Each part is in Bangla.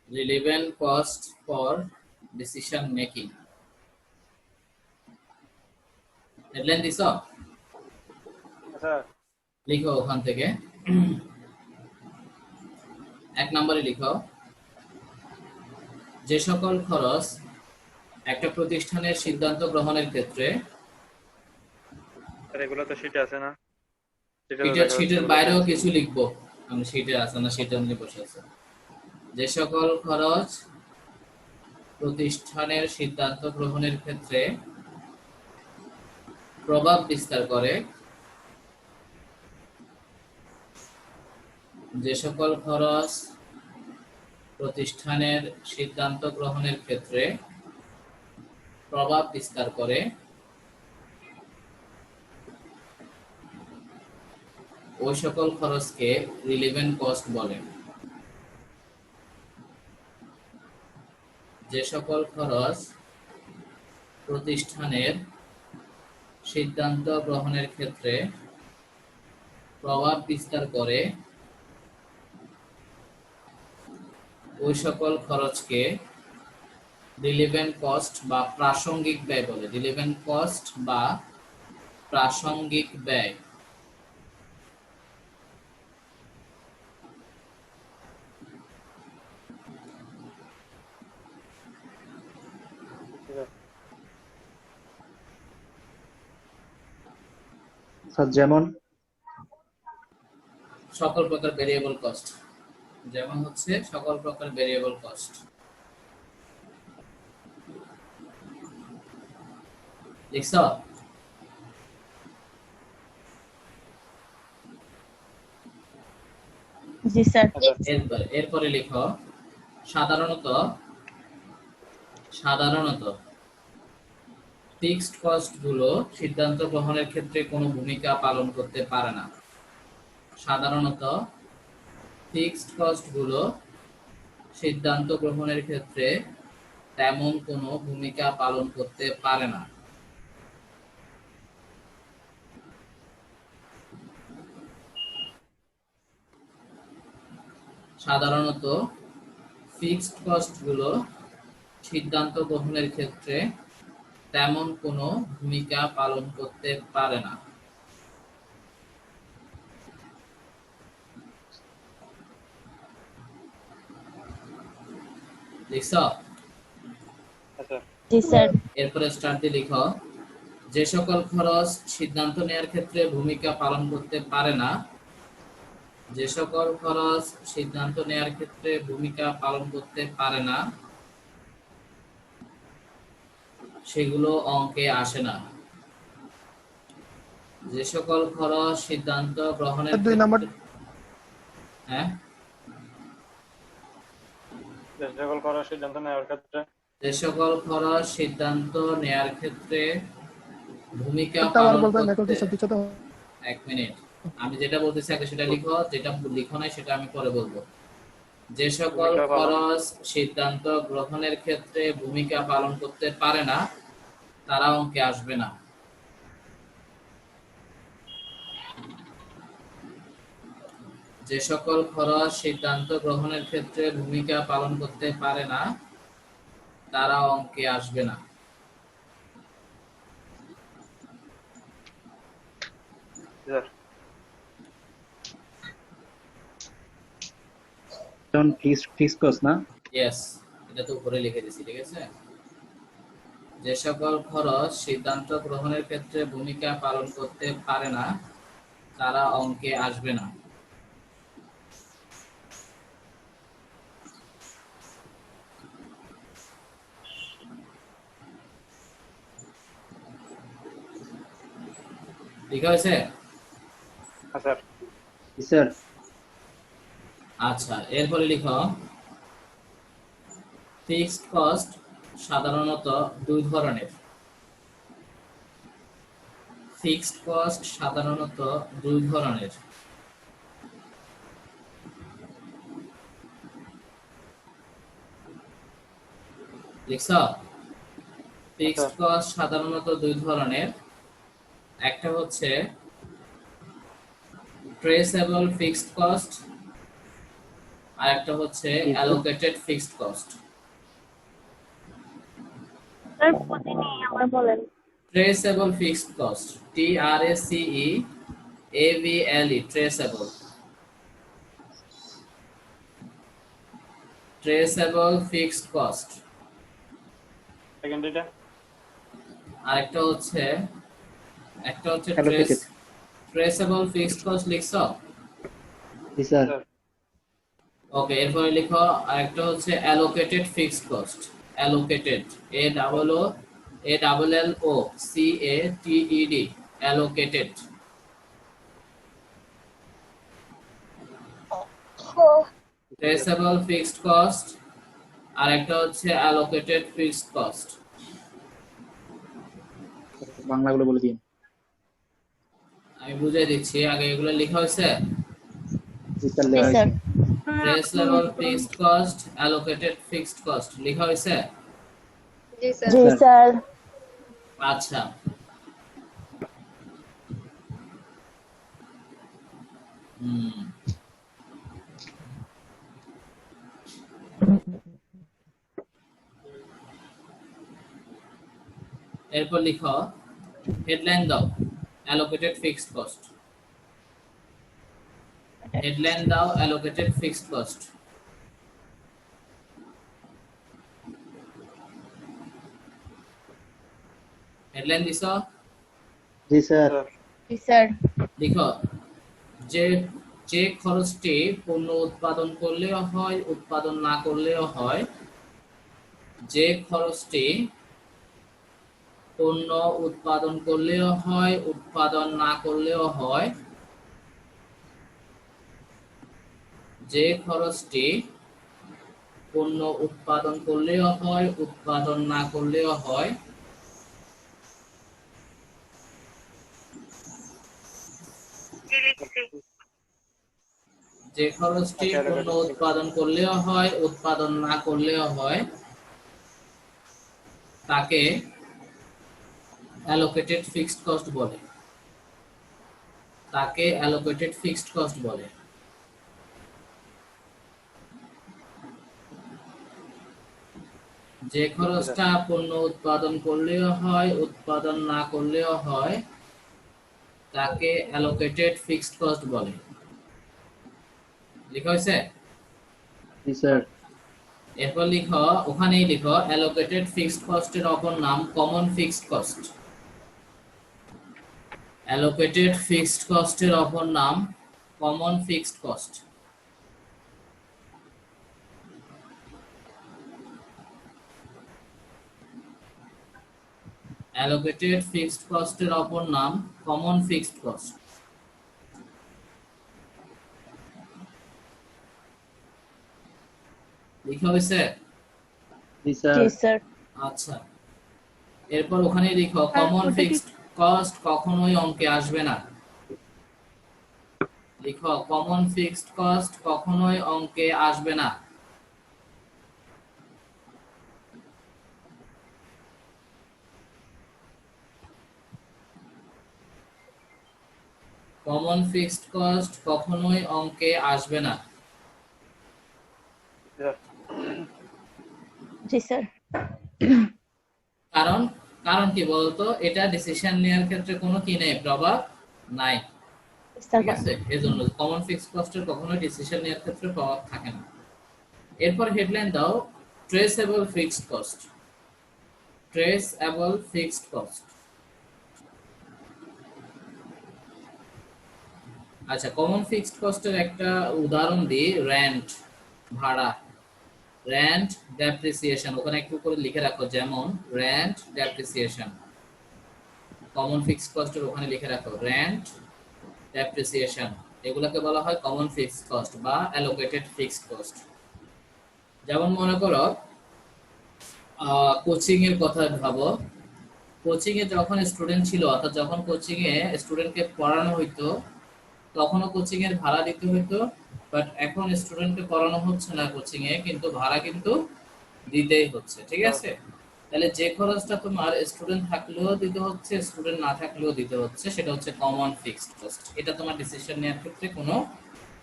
relevant cost for decision making. Headline দিছ? স্যার লিখো ওখান থেকে। এক নম্বরে লিখো, যে সকল খরচ একটা প্রতিষ্ঠানের সিদ্ধান্ত গ্রহণের ক্ষেত্রে, এগুলো তো শিটে আছে না? শীটের বাইরেও কিছু লিখবো, আমি শীটে আছে না, শীটে এমনি বসে আছে। যে সকল খরচ প্রতিষ্ঠানের সিদ্ধান্ত গ্রহণের ক্ষেত্রে প্রভাব বিস্তার করে, যে সকল খরচ প্রতিষ্ঠানের সিদ্ধান্ত গ্রহণের ক্ষেত্রে প্রভাব বিস্তার করে ওই সকল খরচকে রিলেভেন্ট কস্ট বলে। যে সকল খরচ প্রতিষ্ঠানের সিদ্ধান্ত গ্রহণের ক্ষেত্রে প্রভাব বিস্তার করে ওই সকল খরচকে রিলেভেন্ট কস্ট বা প্রাসঙ্গিক ব্যয় বলে। রিলেভেন্ট কস্ট বা প্রাসঙ্গিক ব্যয়। যেমন সকল প্রকার ভেরিয়েবল কস্ট, যেমন হচ্ছে সকল প্রকার ভেরিয়েবল কস্ট। লিখছ? জি স্যার। এরপরে লিখো, সাধারণত ফিক্সড কস্ট গুলো সিদ্ধান্ত গ্রহণের ক্ষেত্রে কোনো ভূমিকা পালন করতে পারে না। সাধারণত ফিক্সড কস্ট গুলো সিদ্ধান্ত গ্রহণের ক্ষেত্রে তেমন কোনো ভূমিকা পালন করতে পারে না। সাধারণত ফিক্সড কস্ট গুলো সিদ্ধান্ত গ্রহণের ক্ষেত্রে তেমন কোনো ভূমিকা পালন করতে পারে না। লিখছ? জি স্যার। এরপরে স্টার্ট দিয়ে লিখো, যে সকল খরচ সিদ্ধান্ত নেওয়ার ক্ষেত্রে ভূমিকা পালন করতে পারে না, যে সকল খরচ সিদ্ধান্ত নেওয়ার ক্ষেত্রে ভূমিকা পালন করতে পারে না সেগুলো অঙ্কে আসে না। যে সকল খরচ সিদ্ধান্ত গ্রহণের ক্ষেত্রে, হ্যাঁ, যে সকল খরচ সিদ্ধান্ত নেওয়ার ক্ষেত্রে, যে সকল খরচ সিদ্ধান্ত নেওয়ার ক্ষেত্রে ভূমিকা পালন করতে, এক মিনিট, আমি যেটা বলতেছি আগে সেটা লিখো, যেটা লিখো নাই সেটা আমি পরে বলবো। যে সকল খরচ সিদ্ধান্ত গ্রহণের ক্ষেত্রে ভূমিকা পালন করতে পারে না তারা অঙ্কে আসবে না। যে সকল খরচ সিদ্ধান্ত গ্রহণের ক্ষেত্রে ভূমিকা পালন করতে পারে না তারা অঙ্কে আসবে না। ফিক্সড কস্ট না? ইয়েস, এটা তো উপরে লিখে দিছি, ঠিক আছে। যে সকল খরচ সিদ্ধান্ত গ্রহণের ক্ষেত্রে ভূমিকা পালন করতে পারে না তারা অঙ্কে আসবে না। লিখা হয়েছে? স্যার। আচ্ছা, এরপরে লিখো, ফিক্সড কস্ট সাধারণত দুই ধরনের। ফিক্সড কস্ট সাধারণত দুই ধরনের। লিখছ? ফিক্সড কস্ট সাধারণত দুই ধরনের। একটা হচ্ছে ট্রেসেবল ফিক্সড কস্ট, আর একটা হচ্ছে জি sir. Allocated fixed cost. Sir বুঝিনি, আমার বলেন। Traceable fixed cost, TRACEABLE, traceable. Traceable fixed cost. Second এটা আর একটা হচ্ছে Allocated. ট্রেসেবল ফিক্সড কস্ট লিখছো? জি স্যার। স্যার ওকে, এরপরে লিখো আরেকটা হচ্ছে allocated fixed cost. Allocated, ALLOCATED, allocated. Traceable fixed cost আর একটা হচ্ছে অ্যালোকেটেড ফিক্সড কস্ট। বাংলাগুলো বলে দিন। আমি বুঝিয়ে দিচ্ছি, আগে এগুলো লেখা হয়েছে। জি স্যার, জি লেখা স্যার। হয়েছে। Traceable fixed cost, allocated fixed cost লেখা হয়েছে। জি স্যার। স্যার। আচ্ছা, হুম, এরপর লিখো, হেডলাইন দাও অ্যালোকেটেড ফিক্সড কস্ট। হেডলাইন দাও অ্যালোকেটেড ফিক্সড কস্ট। হেডলাইন দিছো? জি স্যার। স্যার জি স্যার। লিখো, যে যে খরচটি পণ্য উৎপাদন করলেও হয়, উৎপাদন না করলেও হয়, যে খরচটি পণ্য উৎপাদন করলেও হয়, উৎপাদন না করলেও হয়, যে খরচটি পণ্য উৎপাদন করলেও হয়, উৎপাদন না করলেও হয়, যে খরচটি পণ্য উৎপাদন করলেও হয়, উৎপাদন না করলেও হয়, তাকে অ্যালোকেটেড ফিক্সড কস্ট বলে। তাকে অ্যালোকেটেড ফিক্সড কস্ট বলে। যে খরচটা পণ্য উৎপাদন করলেও হয়, উৎপাদন না করলেও হয়, তাকে অ্যালোকেটেড ফিক্সড কস্ট বলে। লেখা হয়েছে? জি স্যার। এরপর লিখো, ওখানেই লিখো, অ্যালোকেটেড ফিক্সড কস্টের অপর নাম common fixed cost. Allocated fixed কস্টের অপর নাম common fixed cost. Allocated fixed কস্টের অপর নাম কমন ফিক্সড কস্ট। লেখা হয়েছে? জি স্যার। জি স্যার। আচ্ছা, এরপর ওখানে লিখো, কমন ফিক্সড কস্ট কখনোই অঙ্কে আসবে না। লিখো, কমন ফিক্সড কস্ট কখনোই অঙ্কে আসবে না। কমন ফিক্সড কস্ট কখনোই অঙ্কে আসবে না। স্যার জি স্যার। কারণ কারণ কি বলতো, এটা ডিসিশন নেওয়ার ক্ষেত্রে কোনো কি নেই, প্রভাব নাই। ঠিক আছে, এজন্য কমন ফিক্সড কস্টের কখনোই ডিসিশন নেওয়ার ক্ষেত্রে প্রভাব থাকে না। এরপর হেডলাইন দাও traceable fixed cost. Traceable fixed cost. আচ্ছা, কমন ফিক্সড কস্টের একটা উদাহরণ দিই, রেন্ট, ভাড়া। রেন্ট, ডেপ্রিসিয়েশন, ওখানে একটু করে লিখে রাখো, যেমন রেন্ট, ডেপ্রিসিয়েশন। কমন ফিক্সড কস্টের ওখানে লিখে রাখো রেন্ট, ডেপ্রিসিয়েশন, এগুলোকে বলা হয় কমন ফিক্সড কস্ট বা অ্যালোকেটেড ফিক্সড কস্ট। যেমন মনে করো, কোচিং এর কথা ভাবো। কোচিং এ যখন স্টুডেন্ট ছিল, অর্থাৎ যখন কোচিং এ স্টুডেন্টকে পড়ানো হইতো, তখনও কোচিং এর ভাড়া দিতে হইতো। বাট এখন স্টুডেন্টকে পড়ানো হচ্ছে না কোচিং এ, কিন্তু ভাড়া কিন্তু দিতেই হচ্ছে। ঠিক আছে, তাহলে যে খরচটা তোমার স্টুডেন্ট থাকলেও দিতে হচ্ছে, স্টুডেন্ট না থাকলেও দিতে হচ্ছে, সেটা হচ্ছে কমন ফিক্সড কস্ট। এটা তোমার ডিসিশন নেওয়ার ক্ষেত্রে কোনো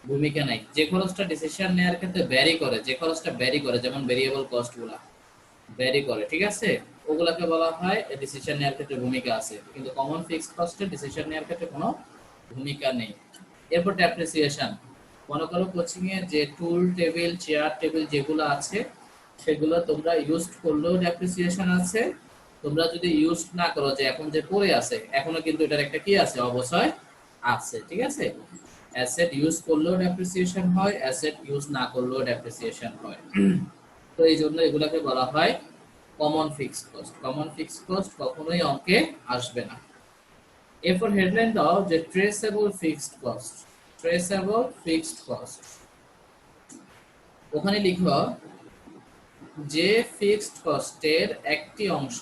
ভূমিকা নাই। যে খরচটা ডিসিশন নেওয়ার ক্ষেত্রে ভ্যারি করে, যে খরচটা ভ্যারি করে, যেমন ভেরিয়েবল কস্ট গুলা ভ্যারি করে, ঠিক আছে, ওগুলাকে বলা হয় ডিসিশন নেওয়ার ক্ষেত্রে ভূমিকা আছে, কিন্তু কমন ফিক্সড কস্টের ডিসিশন নেওয়ার ক্ষেত্রে কোনো ভূমিকা নেই। এরপর ডেপ্রিসিয়েশন, মনে করো কোচিং এ যে টুল টেবিল চেয়ার টেবিল যেগুলো আছে সেগুলো তোমরা ইউজ করলেও ডেপ্রিসিয়েশন আছে, তোমরা যদি ইউজ না করো, যে এখন যে পড়ে আছে এখনো কিন্তু এটার একটা কি আছে, অবশ্যই আছে, ঠিক আছে। অ্যাসেট ইউজ করলেও ডেপ্রিসিয়েশন হয়, অ্যাসেট ইউজ না করলেও ডেপ্রিসিয়েশন হয়। তো এই জন্য এগুলাকে বলা হয় common fixed cost. Common fixed cost কখনোই অঙ্কে আসবে না। এরপর হেডলাইন দাও যে traceable fixed cost. Traceable fixed cost, ওখানে লিখো যে ফিক্সড কস্টের একটি অংশ,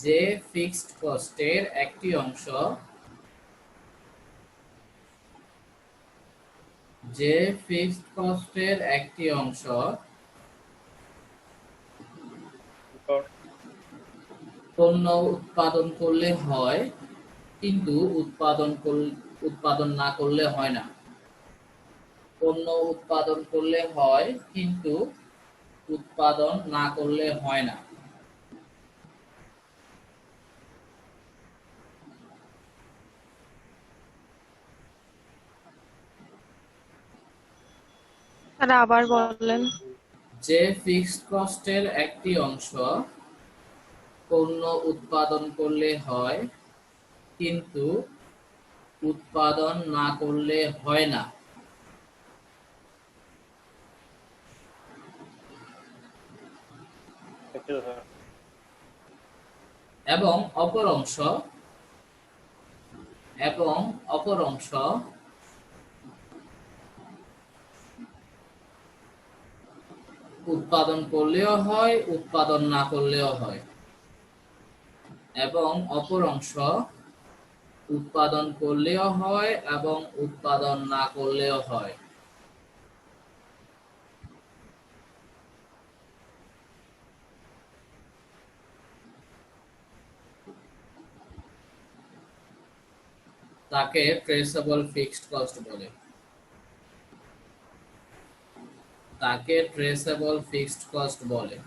যে ফিক্সড কস্টের একটি অংশ, যে ফিক্সড কস্টের একটি অংশ পণ্য উৎপাদন করলে হয় কিন্তু উৎপাদন না করলে হয় না। পণ্য উৎপাদন করলে হয় কিন্তু উৎপাদন না করলে হয় না। স্যার আবার বললেন। যে ফিক্সড কস্টের একটি অংশ পণ্য উৎপাদন করলে হয় কিন্তু উৎপাদন না করলে হয় না, এবং অপর অংশ উৎপাদন করলেও হয় উৎপাদন না করলেও হয়, এবং অপর অংশ উৎপাদন করলেও হয় এবং উৎপাদন না করলেও হয়। তাকে ট্রেসেবল ফিক্সড কস্ট বলে। তাকে ট্রেসেবল ফিক্সড কস্ট বলে।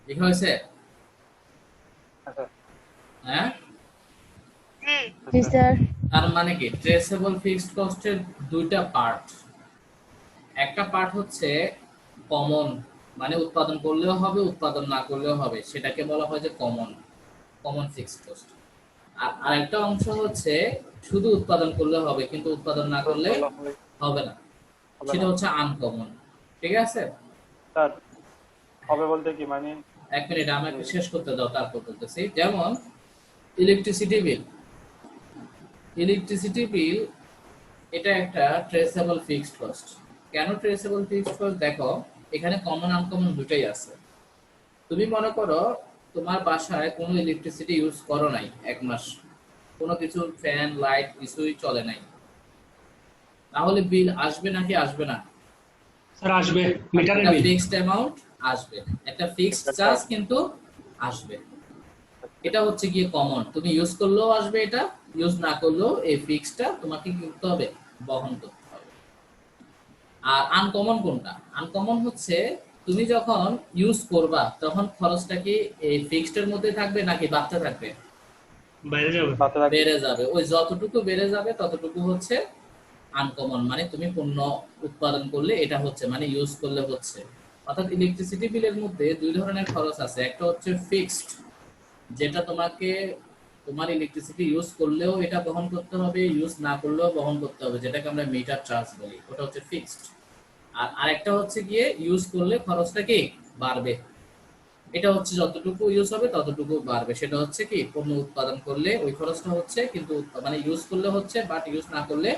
ঠিক হয়েছে? হ্যাঁ, জি স্যার। তার মানে কি ট্রেসেবল ফিক্সড কস্টের দুইটা পার্ট। একটা পার্ট হচ্ছে কমন, মানে উৎপাদন করলেও হবে উৎপাদন না করলেও হবে, সেটাকে বলা হয় যে কমন ফিক্সড কস্ট। আর আরেকটা অংশ হচ্ছে শুধু উৎপাদন করলে হবে কিন্তু উৎপাদন না করলে হবে না, সেটা হচ্ছে আনকমন। ঠিক আছে স্যার, হবে বলতে কি মানে? এক মিনিট আমাকে শেষ করতে দাও, তারপর বলতেছি। যেমন ইলেকট্রিসিটি বিল, ইলেকট্রিসিটি বিল এটা একটা ট্রেসেবল ফিক্সড কস্ট। কেন ট্রেসেবল ফিক্সড কস্ট? দেখো এখানে কমন আনকমন দুটোই আছে। তুমি মনে করো তোমার বাসায় কোনো ইলেকট্রিসিটি ইউজ করো নাই এক মাস, কোনো কিছু ফ্যান লাইট কিছুই চলে নাই, তাহলে বিল আসবে নাকি আসবে না? স্যার আসবে, মিটারের একটা বিল। ফিক্সড অ্যামাউন্ট আসবে, একটা ফিক্সড চার্জ কিন্তু আসবে। এটা হচ্ছে গিয়ে কমন, তুমি ইউজ করলেও আসবে, এটা ইউজ না করলেও এই ফিক্সডটা তোমাকে কি করতে হবে, বহন করতে হবে। আর আনকমন কোনটা? আনকমন হচ্ছে তুমি যখন ইউজ করবা তখন খরচটা কি এই ফিক্সডের মধ্যে থাকবে নাকি বাড়তে থাকবে? বাইরে যাবে। বেড়ে যাবে। ওই যতটুকু বেড়ে যাবে ততটুকু হচ্ছে আনকমন, মানে তুমি পণ্য উৎপাদন করলে এটা হচ্ছে, মানে ইউজ করলে হচ্ছে। অর্থাৎ ইলেকট্রিসিটি বিলের মধ্যে দুই ধরনের খরচ আছে। একটা হচ্ছে ফিক্সড, যেটা তোমাকে তোমার ইলেকট্রিসিটি ইউজ করলেও এটা বহন করতে হবে, ইউজ না করলেও বহন করতে হবে, যেটাকে আমরা মিটার চার্জ বলি, ওটা হচ্ছে ফিক্সড। আর আরেকটা হচ্ছে গিয়ে ইউজ করলে খরচটা কি বাড়বে, এটা হচ্ছে যতটুকু ইউজ হবে ততটুকু বাড়বে, সেটা হচ্ছে কি পণ্য উৎপাদন করলে ওই খরচটা হচ্ছে কিন্তু মানে ইউজ করলে হচ্ছে, বাট ইউজ না করলে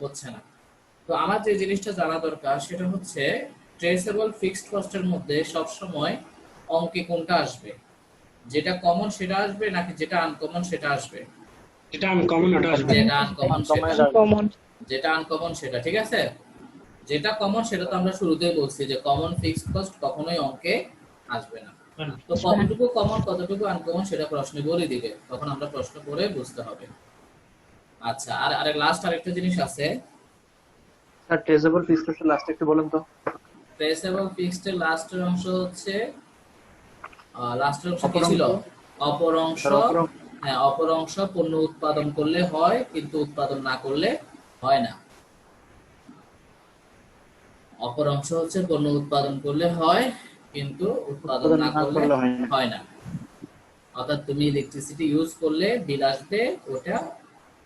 হচ্ছে না। তো আমার যে জিনিসটা জানা দরকার সেটা হচ্ছে ট্রেসেবল ফিক্সড কস্টের মধ্যে সবসময় অঙ্কে কোনটা আসবে, যেটা কমন সেটা আসবে নাকি যেটা আনকমন সেটা আসবে? যেটা আনকমন ওটা আসবে। যেটা আনকমন সেটা, কমন। যেটা আনকমন সেটা, ঠিক আছে। যেটা কমন সেটা তো আমরা শুরুতেই বলছি যে কমন ফিক্সড কস্ট কখনোই অঙ্কে আসবে না। তো কতটুকু কমন কতটুকু আনকমন সেটা প্রশ্নে বলে দিবে, তখন আমরা প্রশ্ন করে বুঝতে হবে। আচ্ছা, আর আরেক লাস্ট আরেকটা জিনিস আছে। স্যার ট্রেসেবল ফিক্সড কস্টের লাস্ট একটু বলেন তো। ট্রেসেবল ফিক্সড এর লাস্টের অংশ হচ্ছে লাস্টের অংশ কি অপর ছিল? অংশ? অপর অংশ। স্যার অপর অংশ। হ্যাঁ, অপর অংশ পণ্য উৎপাদন করলে হয় কিন্তু উৎপাদন না করলে হয় না। অপর অংশ হচ্ছে পণ্য উৎপাদন করলে হয় কিন্তু উৎপাদন না করলে হয় না। অর্থাৎ তুমি ইলেকট্রিসিটি ইউজ করলে বিল আসবে, ওটা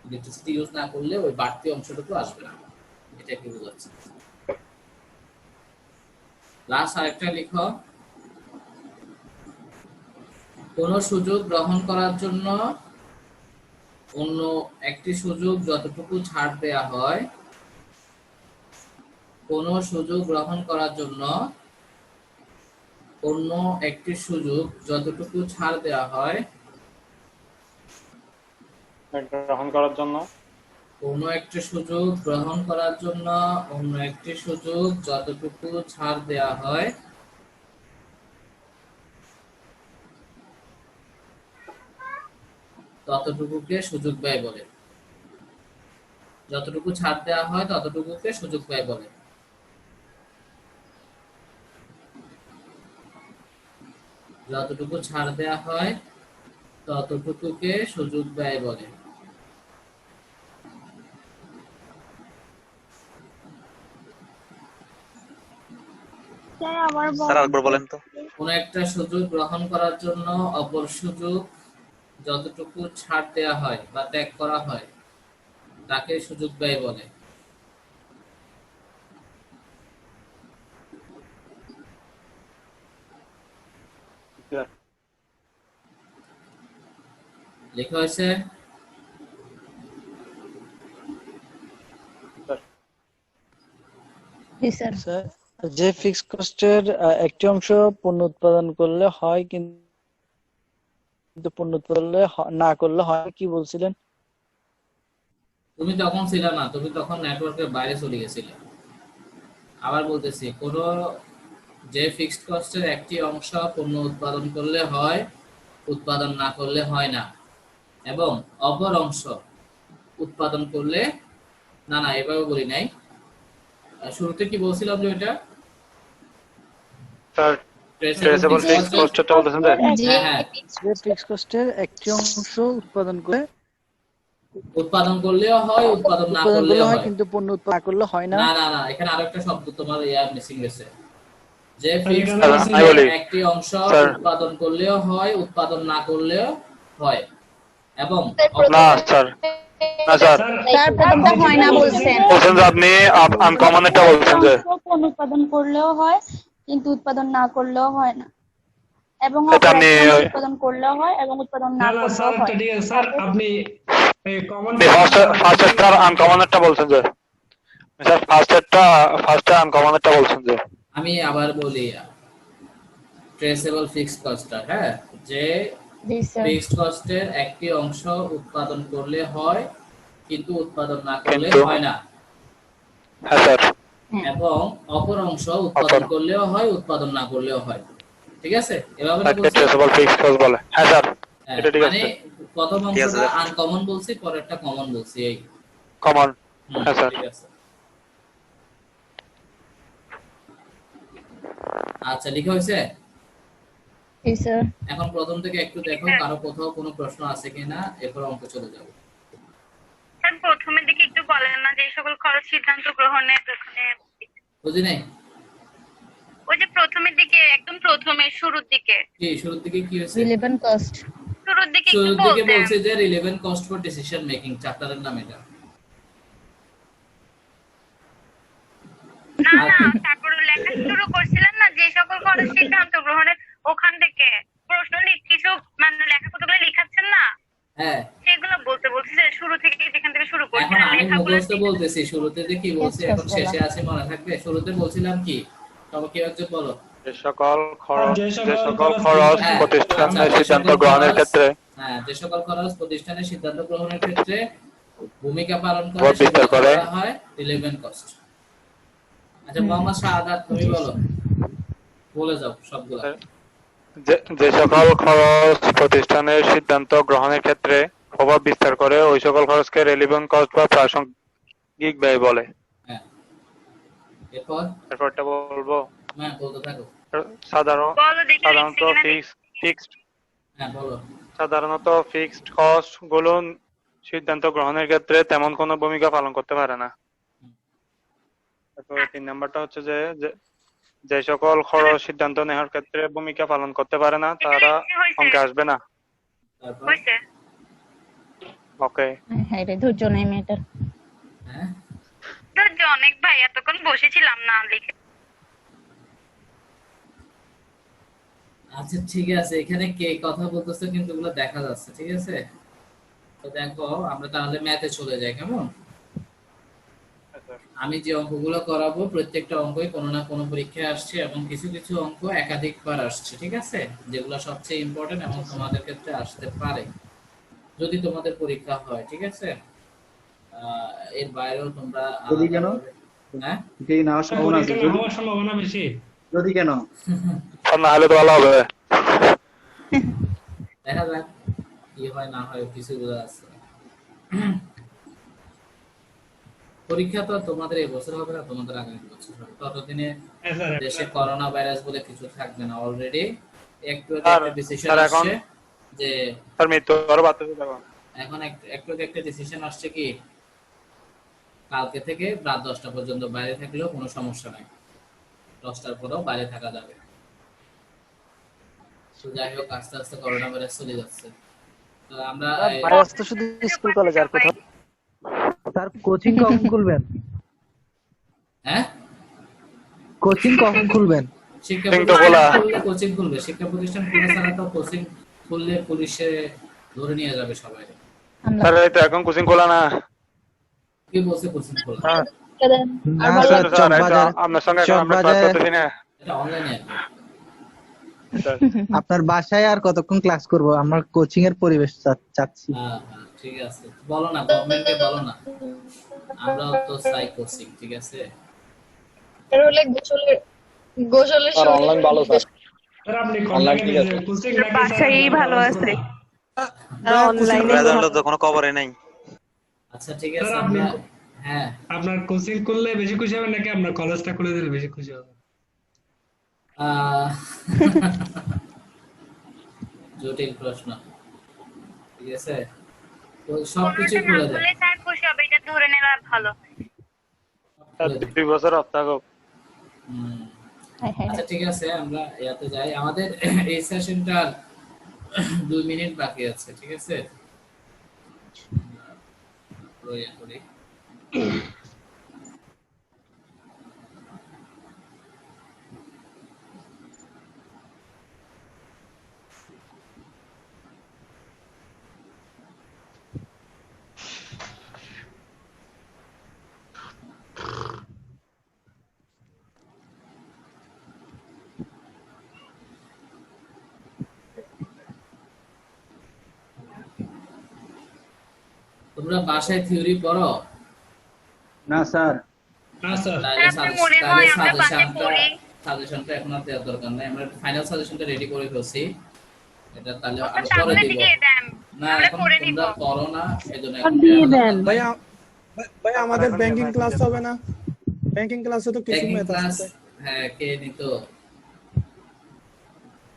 ইলেকট্রিসিটি ইউজ না করলে ওই বাড়তি অংশটুকু আসবে না। এটা কি বোঝাচ্ছে? লাস্ট আরেকটা লিখো। কোন সুযোগ গ্রহণ করার জন্য অন্য একটি সুযোগ যতটুকু ছাড় দেয়া হয়, কোন সুযোগ গ্রহণ করার জন্য অন্য একটি সুযোগ যতটুকু ছাড় দেয়া হয়, গ্রহণ করার জন্য কোন একটি সুযোগ গ্রহণ করার জন্য অন্য একটি সুযোগ যতটুকু ছাড় দেয়া হয়, ততটুকুকে সুযোগ ব্যয় বলে। যতটুকু ছাড় দেওয়া হয় ততটুকুকে সুযোগ ব্যয় বলে। যতটুকু ছাড় দেওয়া হয় ততটুকুকে সুযোগ ব্যয় বলে। স্যার আরেকবার বলেন তো। কোন একটা সুযোগ গ্রহণ করার জন্য অপর সুযোগ যতটুকু ছাড় দেওয়া হয় বা ত্যাগ করা হয় তাকে সুযোগ ব্যয় বলে। লেখা হয়েছে। জি স্যার। স্যার যে ফিক্সড কস্টের একটি অংশ পণ্য উৎপাদন করলে হয় কিন্তু পণ্য উৎপাদন না করলে হয়, কি বলছিলেন? তুমি তখন ছিল না, তুমি তখন নেটওয়ার্কের বাইরে চলে গেছিলে। আবার বলতেছি, কোন যে ফিক্সড কস্টের একটি অংশ পণ্য উৎপাদন করলে হয়, উৎপাদন না করলে হয় না, এবং অপর অংশ উৎপাদন করলে না না এভাবে বলি নাই। শুরুতে কি বলছিলাম যে এটা স্যার ট্রেসেবল ফিক্সড কস্টটা বলতেছেন স্যার। হ্যাঁ হ্যাঁ, যে ফিক্সড কস্টের একটি অংশ উৎপাদন করে উৎপাদন করলেও হয় উৎপাদন না করলেও হয়, কিন্তু পণ্য উৎপাদন না করলে হয় না। না না না, এখানে আরেকটা শব্দ তোমার মিসিং গেছে। যে ফিক্সড এখানে কস্টের একটি অংশ উৎপাদন করলেও হয় উৎপাদন না করলেও হয়, এবং না স্যার, না স্যার, স্যার প্রথমটা হয় না বলছেন। বলছেন যে আপনি আনকমন একটা বলছেন যে পণ্য উৎপাদন করলেও হয় কিন্তু উৎপাদন না করলেও হয় না, এবং এটা আপনি উৎপাদন করলেও হয় এবং উৎপাদন না না না স্যার, করলেও হয়। ঠিক আছে স্যার, আপনি কমন ফার্স্ট আনকমন একটা বলছেন যে স্যার, ফার্স্ট আনকমন একটা বলছেন যে। আমি আবার বলি, ট্রেসেবল ফিক্সড কস্টটা, হ্যাঁ, যে জি স্যার। ফিক্সড কস্টের একটি অংশ উৎপাদন করলে হয় কিন্তু উৎপাদন না করলে কিন্তু হয় না, হ্যাঁ স্যার, এবং অপর অংশ উৎপাদন করলেও হয় উৎপাদন না করলেও হয়। ঠিক আছে, এভাবে না বলছি? ট্রেসেবল ফিক্সড কস্ট বলে। হ্যাঁ স্যার, হ্যাঁ, এটা ঠিক মানে আছে। প্রথম ঠিক আছে, অংশটা স্যার। আনকমন বলছি, পরেরটা কমন বলছি, এই। কমন। হুম, হ্যাঁ স্যার। ঠিক আছে। আচ্ছা, লেখা হয়েছে। জি স্যার। এখন প্রথম থেকে একটু দেখো কারো কোথাও কোনো প্রশ্ন আছে কিনা, এরপর অঙ্ক চলে যাবো। স্যার প্রথমের দিকে একটু বলেন না, যে সকল খরচ সিদ্ধান্ত গ্রহণের ওখানে বুঝি নাই। ওই যে প্রথমের দিকে, একদম প্রথমে শুরুর দিকে, কি শুরুর দিকে কি হয়েছে? Relevant cost. শুরুর দিকে একটু শুরুর দিকে বলতেন। বলছে যে relevant cost for decision making, চ্যাপ্টারের নাম এটা। না না, তারপরে লেখা শুরু করছিলেন না যে সকল খরচ সিদ্ধান্ত গ্রহণের, ওখান থেকে প্রশ্ন কিছু মানে লেখা কতগুলো লিখাচ্ছেন না, হ্যাঁ, সেগুলো বলতে বলছি যে শুরু থেকে যেখান থেকে শুরু এখন করছিলেন আমি লেখাগুলো। মুখস্থ বলতেছি, শুরুতে যে কি বলছি এখন শেষে আছে মনে থাকবে। শুরুতে বলছিলাম কি, সবাই কি হচ্ছে বলো। যে সকল খরচ যে সকল খরচ হ্যাঁ, প্রতিষ্ঠানের আচ্ছা, যে সিদ্ধান্ত সকল গ্রহণের খরচ- ক্ষেত্রে হ্যাঁ, যে সকল খরচ প্রতিষ্ঠানের সিদ্ধান্ত গ্রহণের ক্ষেত্রে ভূমিকা পালন করে প্রভাব বিস্তার সেগুলোকে করে। বলা হয় রিলেভেন্ট কস্ট। আচ্ছা মোহাম্মদ শাহাদাত তুমি বলো, বলে যাও সবগুলা। যে সকল খরচ প্রতিষ্ঠানের সিদ্ধান্ত গ্রহণের ক্ষেত্রে প্রভাব বিস্তার করে ওই সকল খরচকে রেলিভেন্ট কস্ট বা প্রাসঙ্গিক ব্যয় বলে। হ্যাঁ, এরপর এরপরটা বলবো। হ্যাঁ বলতে থাকো। বলো দেখি সাধারণত লিখছি কিনা দেখি। ফিক্সড হ্যাঁ বলো। সাধারণত ফিক্সড কস্ট গুলো সিদ্ধান্ত গ্রহণের ক্ষেত্রে তেমন কোনো ভূমিকা পালন করতে পারে না। তারপরে 3 নাম্বারটা হচ্ছে যে যে সকল খরচ সিদ্ধান্ত নেওয়ার ক্ষেত্রে ভূমিকা পালন করতে পারে না তারা অঙ্কে আসবে না। তারপর হয়েছে? ওকে। হ্যাঁ রে, ধৈর্য নেই মেয়েটার। হ্যাঁ ধৈর্য অনেক ভাই, এতক্ষণ বসেছিলাম না লিখে। আচ্ছা ঠিক আছে, এখানে কে কথা বলতেছে কিন্তু এগুলো দেখা যাচ্ছে, ঠিক আছে। তো দেখো আমরা তাহলে ম্যাথে চলে যাই, কেমন? আমি যে অঙ্কগুলো করাবো প্রত্যেকটা অঙ্কই কোনো না কোনো পরীক্ষায় আসছে এবং কিছু কিছু অঙ্ক একাধিকবার আসছে, ঠিক আছে, যেগুলো সবচেয়ে ইম্পর্টেন্ট এবং তোমাদের ক্ষেত্রে আসতে পারে যদি তোমাদের পরীক্ষা হয়, ঠিক আছে। এর বাইরেও তোমরা যদি কেন? হ্যাঁ যদি না হওয়ার সম্ভাবনা আছে, পরীক্ষা না হওয়ার সম্ভাবনা বেশি। যদি কেন? আর না হলে তো ভালো হবে। দেখা যাক কি হয় না হয়, কিছু বোঝা আছে। পরীক্ষা তো তোমাদের এই বছর হবে না, তোমাদের আগামী বছর হবে। ততদিনে হ্যাঁ স্যার, দেশে করোনা ভাইরাস বলে কিছু থাকবে না। অলরেডি একটু স্যার, একটা ডিসিশন স্যার, এখন- আসছে যে আর মৃত্যু আরো বাড়তেছে তখন। এখন একটু একটা ডিসিশন আসছে কি কালকে থেকে রাত 10টা পর্যন্ত বাইরে থাকলেও কোনো সমস্যা নাই, 10টার পরেও বাইরে থাকা যাবে। তো যাই হোক, আস্তে আস্তে করোনা ভাইরাস চলে যাচ্ছে। তো আমরা ভাইরাস তো শুধু স্কুল কলেজ আর কোথাও। স্যার কোচিং কখন খুলবেন? হ্যাঁ কোচিং কখন খুলবেন? শিক্ষা কোচিং তো প্রতিষ্ঠান খোলা। খুললে কোচিং খুলবে, শিক্ষা প্রতিষ্ঠান খোলা ছাড়া তো কোচিং খুললে পুলিশে ধরে নিয়ে যাবে সবাই। স্যার এই তো এখন কোচিং খোলা না। কি বলছে কোচিং খোলা? হ্যাঁ। আর না বলো স্যার, স্যার, এই তো চকবাজার আপনার সঙ্গে এখন আমরা ক্লাস চকবাজার করতেছি না। এটা অনলাইনে। স্যার, আপনার বাসায় আর কতক্ষণ ক্লাস করব? আমরা কোচিং এর পরিবেশ চাচ্ছি। হ্যাঁ হ্যাঁ ঠিক আছে, বলো না গভর্নমেন্টকে বলো না, আমরাও তো চাই কোচিং, ঠিক আছে। এর হলে গোসলের স্যার অনলাইন ভালো স্যার। স্যার আপনি অনলাইন ঠিক আছে। কোচিং নাকি বাসায়ই ভালো আছে। রেজাল্ট তো কোনো খবরই নাই। আচ্ছা ঠিক আছে, স্যার, আমরা আপনি- হ্যাঁ আপনার কোচিং করলে বেশি খুশি হবেন নাকি আপনার কলেজটা খুলে দিলে বেশি খুশি হবেন? আহ, জটিল প্রশ্ন, ঠিক আছে। তো সবকিছু কোনোটা না খুলে দেয়, খুলে স্যার খুশি হবে, এটা ধরে নেওয়া ভালো। স্যার 2 বছর অফ থাকুক। হুম। হ্যাঁ হ্যাঁ আচ্ছা ঠিক আছে, আমরা ইয়াতে যাই। আমাদের এই সেশনটার 2 মিনিট বাকি আছে, ঠিক আছে। ইয়া করি। তোমরা বাসায় থিওরি পড়ো? না স্যার। না স্যার, তাহলে আপনার মনে হয় আমরা বাসায় পড়ি। সাজেশনটা এখন আর দেওয়ার দরকার নাই, আমরা ফাইনাল সাজেশনটা রেডি করে ফেলছি। এটা তাহলে ওটা আরো পরে সামনে দিব থেকে দেন, না, আমরা এখন পড়ে নিব। তোমরা পড়ো না, এজন্য এখন দেওয়ার দরকার নাই। ভাই আমাদের ব্যাংকিং ক্লাস হবে না? ব্যাংকিং ক্লাসে তো কিছু Banking ম্যাথ class, আছে। হ্যাঁ কে নিত?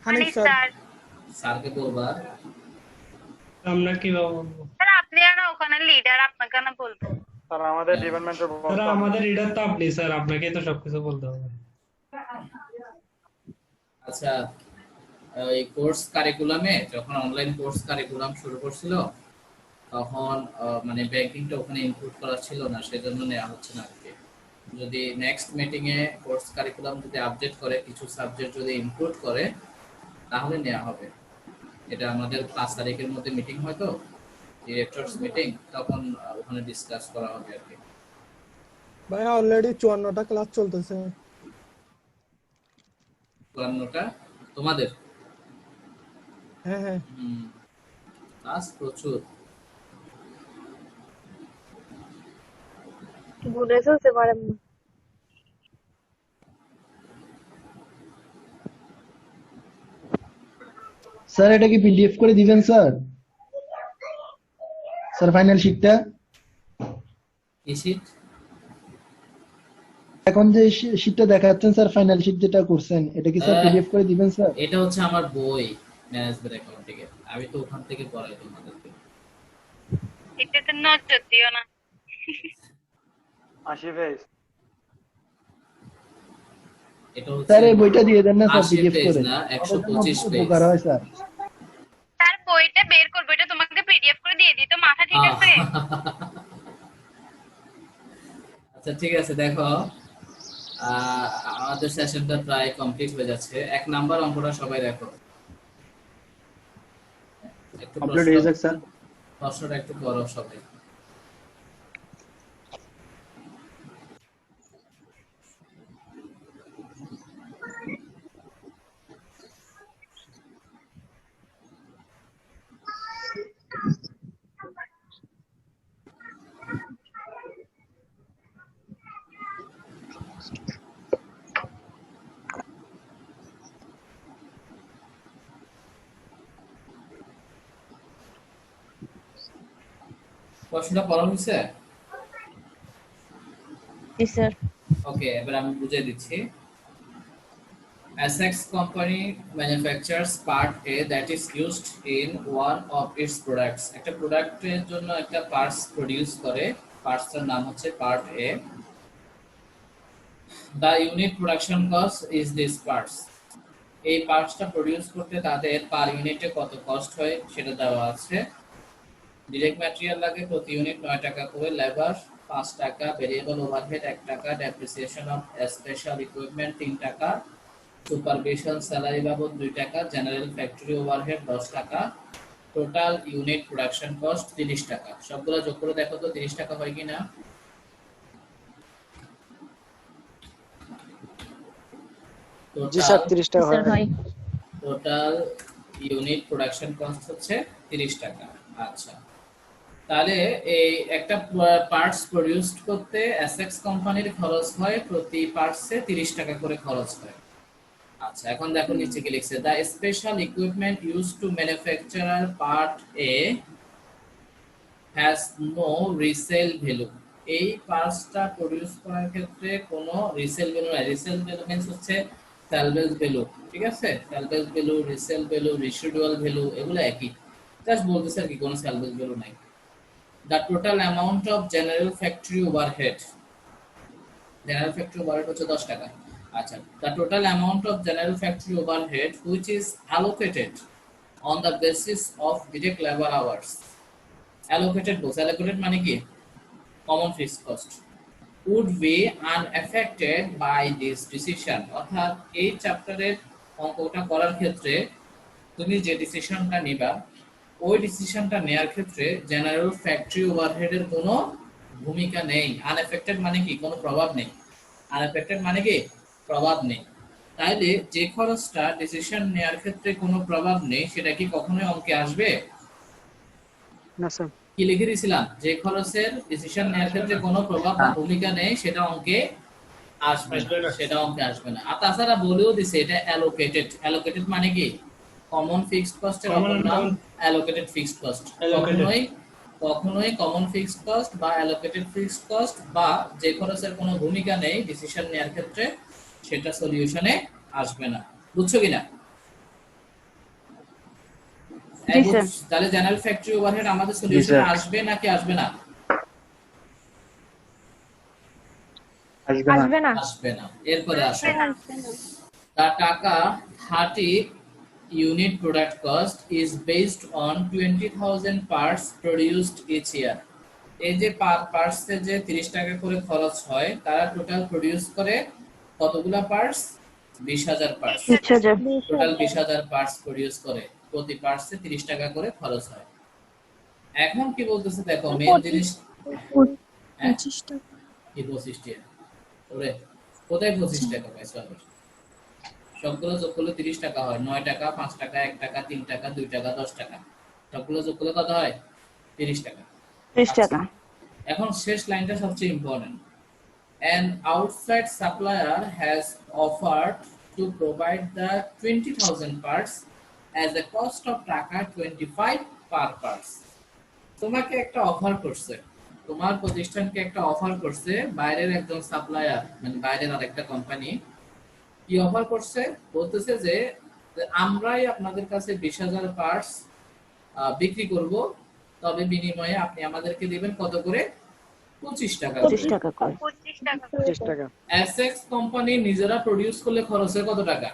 হানিফ হানিফ স্যার। স্যার। স্যারকে বলবা। আমরা কিভাবে বলবো? স্যার আপনি আর ওখানে লিডার, আপনাকে না বলবো। স্যার আমাদের ডিপার্টমেন্টের স্যার আমাদের লিডার তো আপনি, স্যার আপনাকে তো সবকিছু বলতে হবে। আচ্ছা, এই কোর্স কারিকুলামে যখন অনলাইন কোর্স কারিকুলাম শুরু করছিল তখন মানে ব্যাংকিংটা ওখানে ইনক্লুড করা ছিল না, সেজন্য নেওয়া হচ্ছে না আর কি। যদি নেক্সট মিটিং এ কোর্স কারিকুলাম যদি আপডেট করে, কিছু সাবজেক্ট যদি ইনক্লুড করে, তাহলে নেওয়া হবে। এটা আমাদের 5 তারিখের মধ্যে মিটিং হয় তো, ডিরেক্টরস মিটিং, তখন ওখানে ডিসকাস করা হবে আর কি। ভাই অলরেডি 54টা ক্লাস চলতেছে। 54টা তোমাদের? হ্যাঁ হ্যাঁ। ক্লাস প্রচুর। গুনে ফেলতে পারেন না। স্যার এটা কি পিডিএফ করে দিবেন স্যার? স্যার ফাইনাল শিটটা কি শীট? এখন যে শিটটা দেখাচ্ছেন স্যার, ফাইনাল শিট যেটা করছেন, এটা কি স্যার পিডিএফ করে দিবেন স্যার? এটা হচ্ছে আমার বই ম্যানেজমেন্ট অ্যাকাউন্টিং এর, আমি তো ওখান থেকে পড়াই তোমাদেরকে। এটা তো নজর দিও না। 80 পেজ। এটা হচ্ছে স্যার এই বইটা দিয়ে দেন না স্যার 80 পিডিএফ পেজ করে, না, 125 পেজ। উপকার হয় স্যার। তার বইটা বের করবো, এটা তোমাকে পিডিএফ করে দিয়ে দিই, তো মাথা ঠিক আছে? আচ্ছা ঠিক আছে, দেখো আমাদের সেশনটা প্রায় কমপ্লিট হয়ে যাচ্ছে। 1 নাম্বার অঙ্কটা সবাই দেখো, একটু কমপ্লিট হয়ে যাক স্যার। প্রশ্নটা একটু করো সবাই। প্রশ্নটা পড়া হয়েছে? জি স্যার। ওকে, এবার আমি বুঝিয়ে দিচ্ছি। Essex company manufactures part A that is used in one of its products. একটা প্রোডাক্টের জন্য একটা পার্টস প্রডিউস করে, পার্টসের নাম হচ্ছে part A. The unit production cost is this parts. এই পার্টসটা প্রডিউস করতে তাদের পার ইউনিটে কত কস্ট হয় সেটা দেওয়া আছে। ডিরেক্ট ম্যাটেরিয়াল লাগে প্রতি ইউনিট 9 টাকা করে, লেবার 5 টাকা, ভেরিয়েবল ওভারহেড 1 টাকা, ডেপ্রিসিয়েশন অফ স্পেশাল ইকুইপমেন্ট 3 টাকা, সুপারভিশন স্যালারি বাবদ 2 টাকা, জেনারেল ফ্যাক্টরি ওভারহেড 10 টাকা, টোটাল ইউনিট প্রোডাকশন কস্ট 30 টাকা। সবগুলো যোগ করে দেখো তো 30 টাকা হয় কিনা। জি স্যার 30 টাকা স্যার হয়। হয়। টোটাল ইউনিট প্রোডাকশন কস্ট হচ্ছে 30 টাকা। আচ্ছা, তাহলে এই একটা পার্টস প্রডিউস করতে এসএক্স কোম্পানির খরচ হয় প্রতি পার্টসে 30 টাকা করে খরচ হয়। আচ্ছা, এখন দেখো নিচে কি লিখছে, the special equipment use to manufacturer part a has no resale value. এই পার্টসটা প্রডিউস করার ক্ষেত্রে কোনো রিসেল ভ্যালু নাই। রিসেল ভ্যালু মিন্স হচ্ছে স্যালভেজ ভ্যালু, ঠিক আছে? Salvage value, resale value, residual value এগুলো একই, জাস্ট বলতেছে আর কি কোনো স্যালভেজ ভ্যালু নাই। The total amount of general factory overhead, general factory overhead হচ্ছে 10 টাকা। আচ্ছা, the total amount of general factory overhead which is allocated on the basis of direct labor hours. Allocated বলছে, allocated মানে কি? Common fixed cost would be unaffected by this decision. অর্থাৎ এই চ্যাপ্টারের অঙ্কটা করার ক্ষেত্রে তুমি যে ডিসিশনটা নিবা, ওই ডিসিশনটা নেয়ার ক্ষেত্রে জেনারেল ফ্যাক্টরি ওভারহেডের কোনো ভূমিকা নেই। আনএফেক্টেড মানে কি? কোনো প্রভাব নেই। আনএফেক্টেড মানে কি? প্রভাব নেই। তাইলে যে খরচটা ডিসিশন নেয়ার ক্ষেত্রে কোনো প্রভাব নেই, সেটা কি কখনোই অঙ্কে আসবে? না স্যার। কি লিখে দিয়েছিলাম? যে খরচের ডিসিশন নেয়ার ক্ষেত্রে কোনো প্রভাব বা ভূমিকা নেই, সেটা অঙ্কে আসবে না, সেটা অঙ্কে আসবে না। আর তাছাড়া বলেও দিছে এটা অ্যালোকেটেড। অ্যালোকেটেড মানে কি? কমন ফিক্সড কস্টের অপর নাম অ্যালোকেটেড ফিক্সড কস্ট। কখনোই কমন ফিক্সড কস্ট বা অ্যালোকেটেড ফিক্সড কস্ট বা যে খরচের কোনো ভূমিকা নেই ডিসিশন নেয়ার ক্ষেত্রে, সেটা সলিউশনে আসবে না। বুঝছো কিনা? জি স্যার। তাহলে জেনারেল ফ্যাক্টরি ওভারহেড আমাদের সলিউশনে আসবে নাকি আসবে না? আসবে না। আসবে না। এরপরে আসবে তার টাকা 30 unit product cost is based on 20,000 parts produced each year. এই যে পার পার্টসে যে 30 টাকা করে খরচ হয়, তারা টোটাল প্রডিউস করে কতগুলা parts? 20,000 parts. 20,000। Total 20,000 parts produce করে, প্রতি পার্টসে 30 টাকা করে খরচ হয়। এখন কি বলতেছে দেখো, মেন জিনিস 25 টাকা। কি 25 টাকা? ওরে কোথায় 25 টাকা পাইছো আবার? সবগুলো যোগ করলে 30 টাকা হয়। 9 টাকা, 5 টাকা, 1 টাকা, 3 টাকা, 2 টাকা, 10 টাকা, সবগুলো যোগ করলে কত হয়? 30 টাকা। 30 টাকা। এখন শেষ লাইনটা সবচেয়ে important. An outside supplier has offered to provide the 20,000 parts as a cost of টাকা 25 per parts। তোমাকে একটা অফার করছে, তোমার প্রতিষ্ঠানকে একটা অফার করছে বাইরের একজন সাপ্লায়ার, মানে বাইরের আরেকটা কোম্পানি কি অফার করছে, বলতেছে যে আমরাই আপনাদের কাছে 20,000 পার্টস বিক্রি করব, তবে বিনিময়ে আপনি আমাদেরকে দিবেন কত করে? 25 টাকা। 25 টাকা করে। 25 টাকা। 25 টাকা। এসএক্স কোম্পানি নিজেরা প্রোডিউস করলে খরচ হয় কত টাকা?